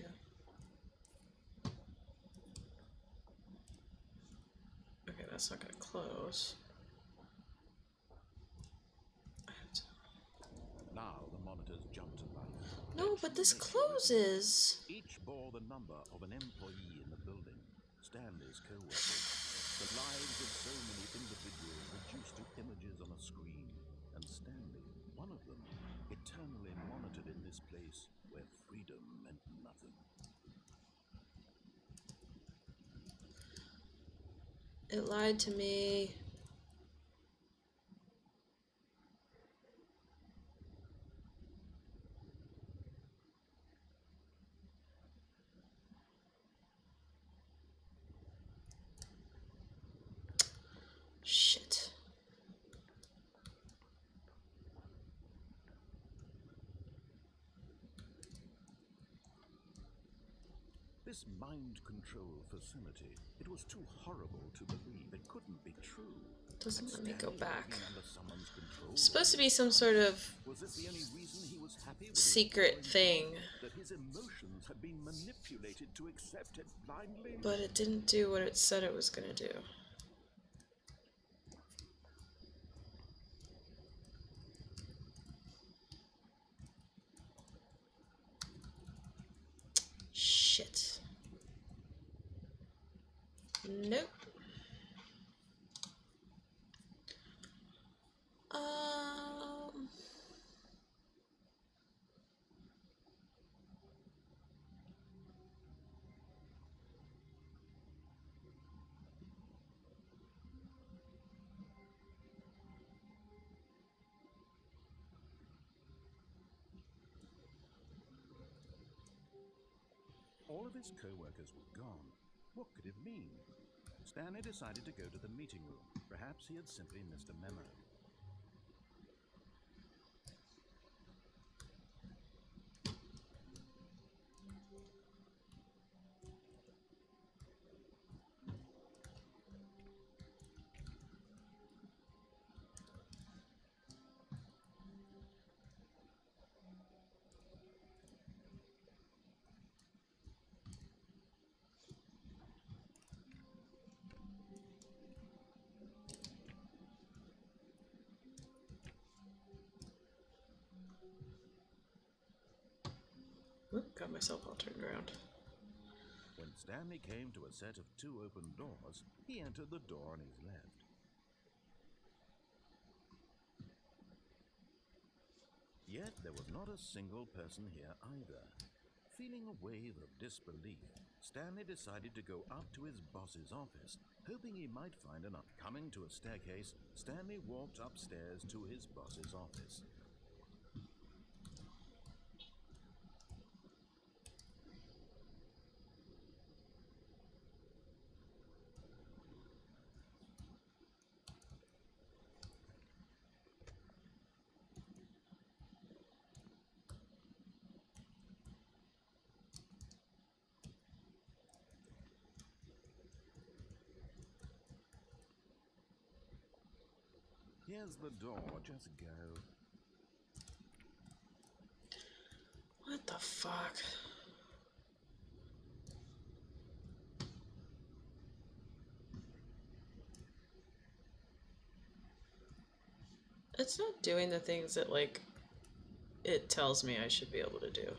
[SPEAKER 1] Okay, that's not gonna close. I have to.
[SPEAKER 2] Now the monitors jumped to life.
[SPEAKER 1] No, but this closes.
[SPEAKER 2] Each bore the number of an employee in the building, Stanley's co-workers. The lives of so many individuals reduced to images on a screen, and Stanley, one of them, eternally monitored in this place where freedom meant nothing.
[SPEAKER 1] It lied to me. Shit.
[SPEAKER 2] This mind control facility, it was too horrible to believe. It couldn't be true.
[SPEAKER 1] Doesn't let me go
[SPEAKER 2] Stanley
[SPEAKER 1] back.
[SPEAKER 2] been under someone's control.
[SPEAKER 1] It's supposed to be some sort of
[SPEAKER 2] Was this the only reason he was happy with
[SPEAKER 1] secret
[SPEAKER 2] his
[SPEAKER 1] thing,
[SPEAKER 2] that his emotions had been manipulated to accept it blindly?
[SPEAKER 1] but it didn't do what it said it was gonna do. Shit. Nope. Um.
[SPEAKER 2] All of his co-workers were gone. What could it mean? Stanley decided to go to the meeting room. Perhaps he had simply missed a memo.
[SPEAKER 1] Oop, got myself all turned around.
[SPEAKER 2] When Stanley came to a set of two open doors, he entered the door on his left. Yet there was not a single person here either. Feeling a wave of disbelief, Stanley decided to go up to his boss's office. Hoping he might find enough. Coming to a staircase, Stanley walked upstairs to his boss's office. Here's the door, just go.
[SPEAKER 1] What the fuck? It's not doing the things that, like, it tells me I should be able to do.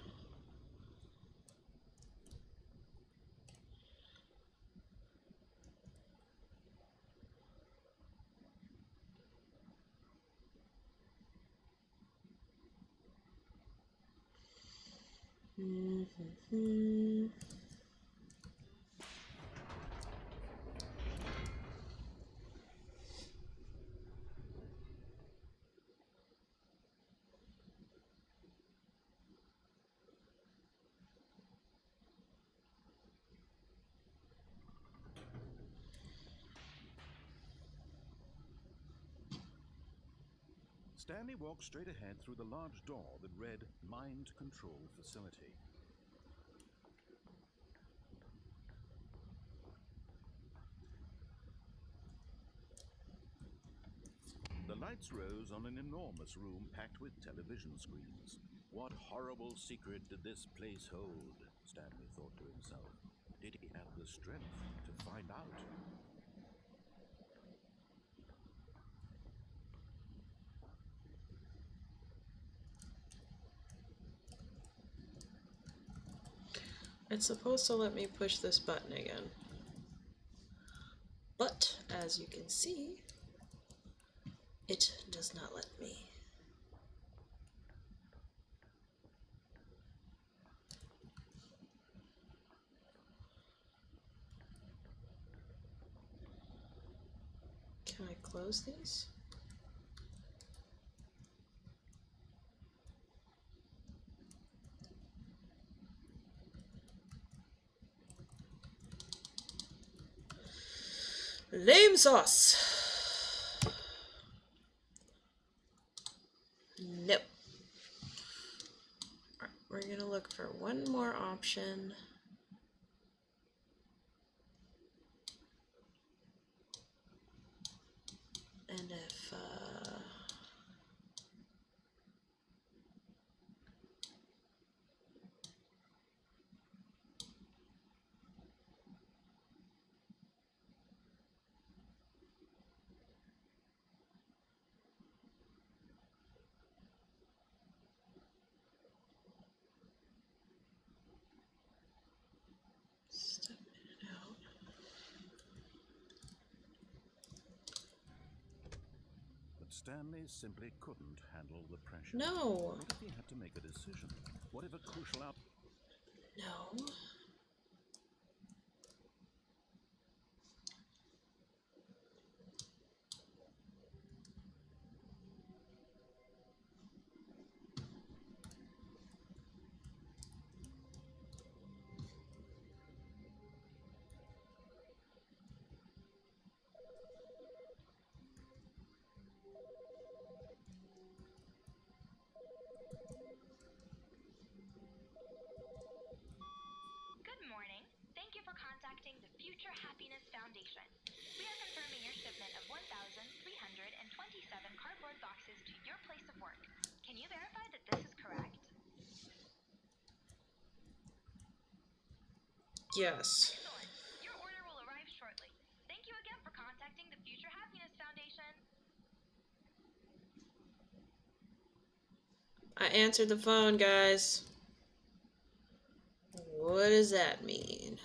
[SPEAKER 1] Mm-hmm.
[SPEAKER 2] Stanley walked straight ahead through the large door that read Mind Control Facility. The lights rose on an enormous room packed with television screens. What horrible secret did this place hold? Stanley thought to himself. Did he have the strength to find out?
[SPEAKER 1] It's supposed to let me push this button again. But, as you can see, it does not let me. Can I close these? Lame sauce! Nope. We're gonna look for one more option. And if, step in and out.
[SPEAKER 2] But Stanley simply couldn't handle the pressure.
[SPEAKER 1] No!
[SPEAKER 2] What if he had to make a decision? What if a crucial out...
[SPEAKER 1] No.
[SPEAKER 4] Good morning. Thank you for contacting the Future Happiness Foundation. We are confirming your shipment of 1,327 cardboard boxes to your place of work. Can you verify that this is correct?
[SPEAKER 1] Yes.
[SPEAKER 4] Excellent. Your order will arrive shortly. Thank you again for contacting the Future Happiness Foundation.
[SPEAKER 1] I answered the phone, guys. What does that mean?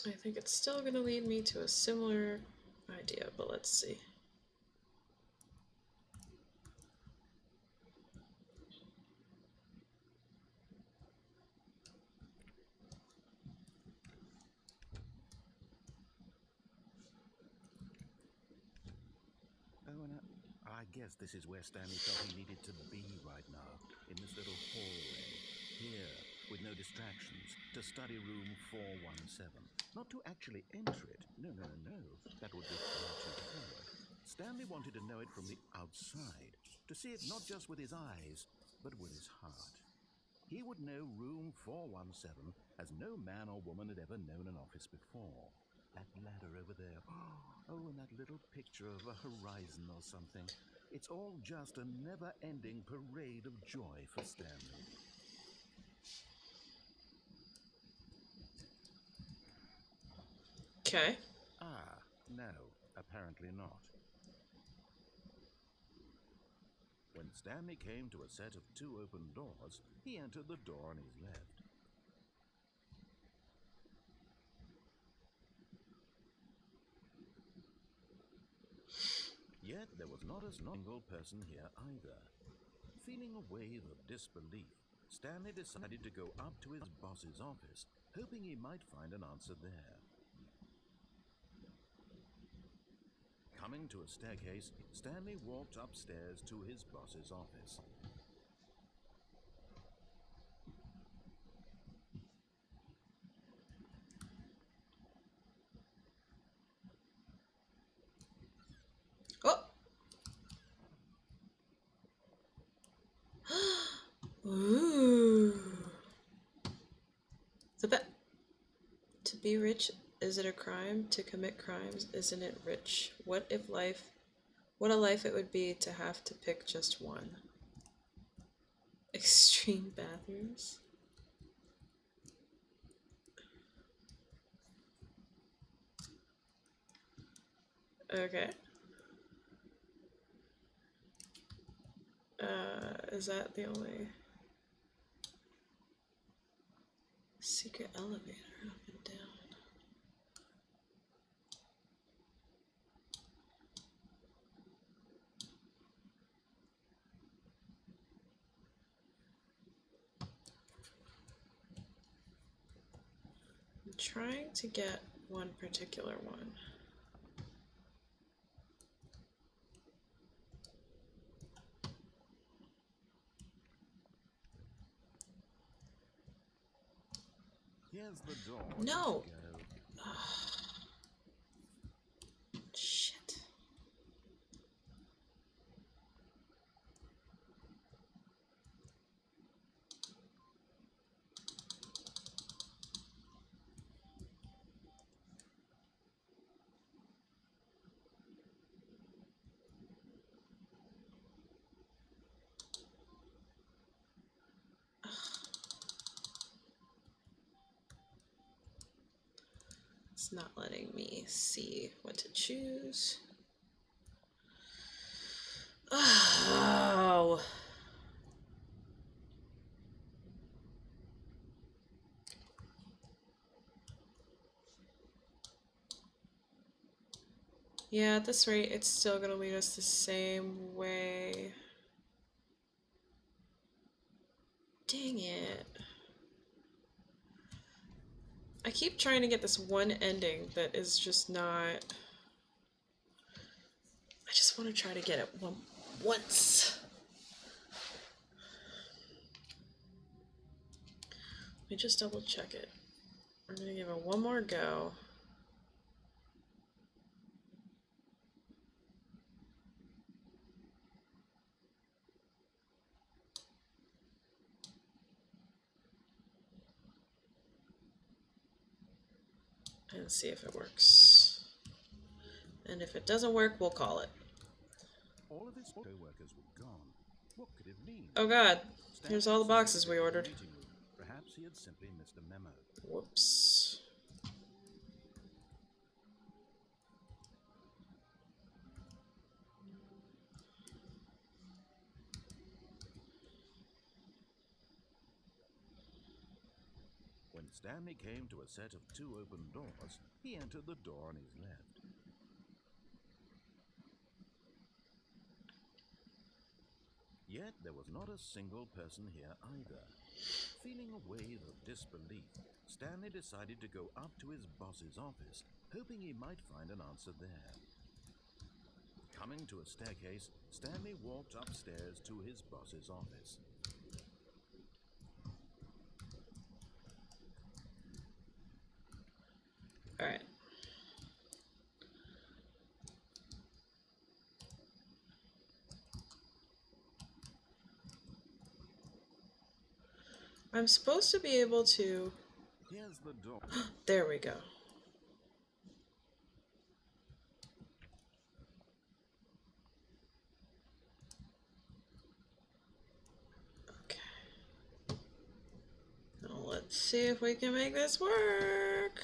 [SPEAKER 1] I think it's still going to lead me to a similar idea, but let's see.
[SPEAKER 2] Oh, and I guess this is where Stanley felt he needed to be right now, in this little hallway. Here, with no distractions, to study room 417. Not to actually enter it. No. That would be far too forward. Stanley wanted to know it from the outside, to see it not just with his eyes, but with his heart. He would know room 417 as no man or woman had ever known an office before. That ladder over there. Oh, and that little picture of a horizon or something. It's all just a never-ending parade of joy for Stanley.
[SPEAKER 1] Okay.
[SPEAKER 2] Ah, no, apparently not. When Stanley came to a set of 2 open doors, he entered the door on his left. Yet there was not a single person here either. Feeling a wave of disbelief, Stanley decided to go up to his boss's office, hoping he might find an answer there. Coming to a staircase, Stanley walked upstairs to his boss's office.
[SPEAKER 1] Oh! Ooh. To be rich, is it a crime? To commit crimes, isn't it rich? What a life it would be to have to pick just one. Extreme bathrooms? Okay. Is that the only secret elevator up and down? I'm trying to get one particular one.
[SPEAKER 2] Here's the door.
[SPEAKER 1] No!
[SPEAKER 2] Go.
[SPEAKER 1] Shit. It's not letting me see what to choose. Oh. Yeah, at this rate, it's still gonna lead us the same way. Dang it. I keep trying to get this one ending that is just not... I just want to try to get it once. Let me just double check it. I'm gonna give it one more go. And see if it works. And if it doesn't work, we'll call it.
[SPEAKER 2] All of his co-workers were gone. What could it mean?
[SPEAKER 1] Oh god, here's all the boxes we ordered.
[SPEAKER 2] Perhaps he had simply missed a memo.
[SPEAKER 1] Whoops.
[SPEAKER 2] When Stanley came to a set of 2 open doors, he entered the door on his left. Yet there was not a single person here either. Feeling a wave of disbelief, Stanley decided to go up to his boss's office, hoping he might find an answer there. Coming to a staircase, Stanley walked upstairs to his boss's office.
[SPEAKER 1] Alright. I'm supposed to be able to...
[SPEAKER 2] Here's the door.
[SPEAKER 1] There we go. Okay. Now let's see if we can make this work.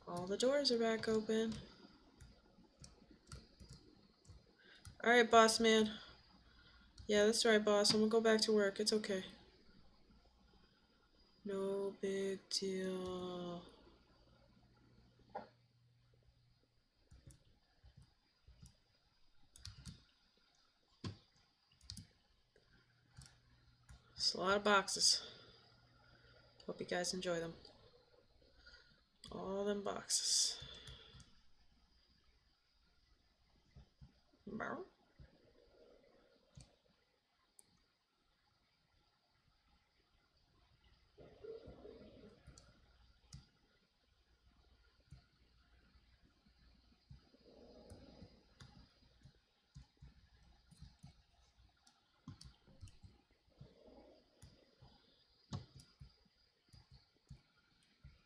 [SPEAKER 1] All the doors are back open. Alright, boss man. Yeah, that's right, boss. I'm gonna go back to work. It's okay. No big deal. It's a lot of boxes. Hope you guys enjoy them. All them boxes. Bow.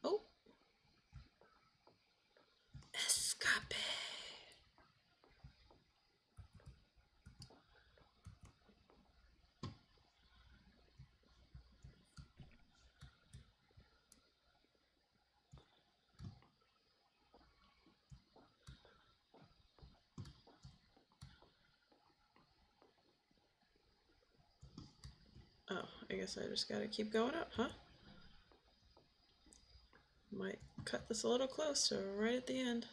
[SPEAKER 1] Oh. Escape. Oh, I guess I just gotta keep going up, huh? Might cut this a little close to right at the end.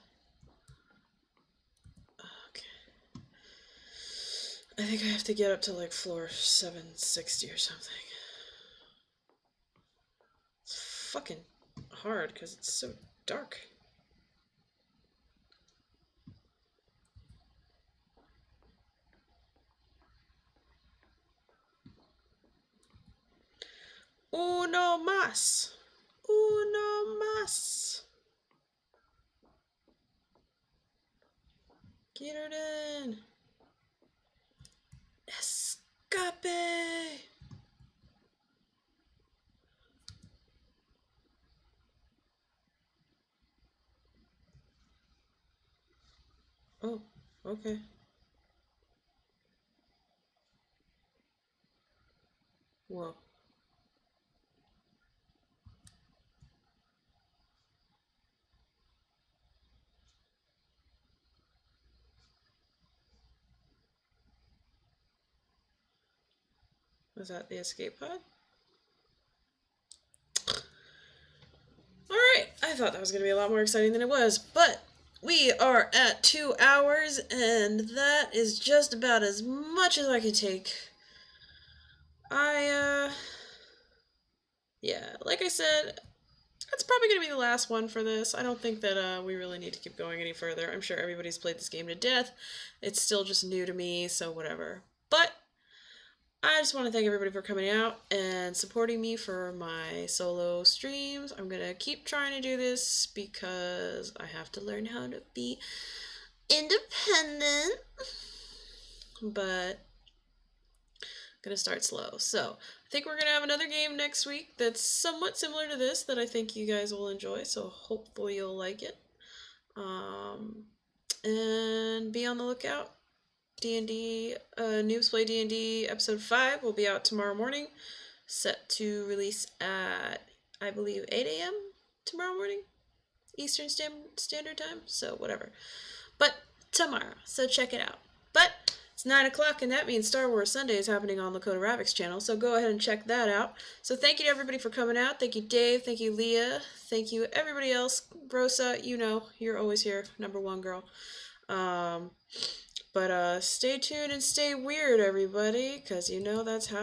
[SPEAKER 1] Okay. I think I have to get up to like floor 760 or something. It's fucking hard because it's so dark. Uno más. Uno más. Get her in. Escape. Oh, okay. Whoa. Was that the escape pod? Alright, I thought that was going to be a lot more exciting than it was, but we are at 2 hours, and that is just about as much as I can take. Yeah, like I said, that's probably going to be the last one for this. I don't think that we really need to keep going any further. I'm sure everybody's played this game to death. It's still just new to me, so whatever. But I just want to thank everybody for coming out and supporting me for my solo streams. I'm going to keep trying to do this because I have to learn how to be independent. But I'm going to start slow. So I think we're going to have another game next week that's somewhat similar to this that I think you guys will enjoy. So hopefully you'll like it. And be on the lookout. D&D, Noobs Play D&D episode 5 will be out tomorrow morning, set to release at, I believe, 8 a.m. tomorrow morning, Eastern Standard Time, so whatever. But tomorrow, so check it out. But it's 9 o'clock, and that means Star Wars Sunday is happening on Lakota Ravix channel, so go ahead and check that out. So thank you to everybody for coming out. Thank you, Dave. Thank you, Leah. Thank you, everybody else. Rosa, you know, you're always here, #1 girl. But stay tuned and stay weird, everybody, because you know that's how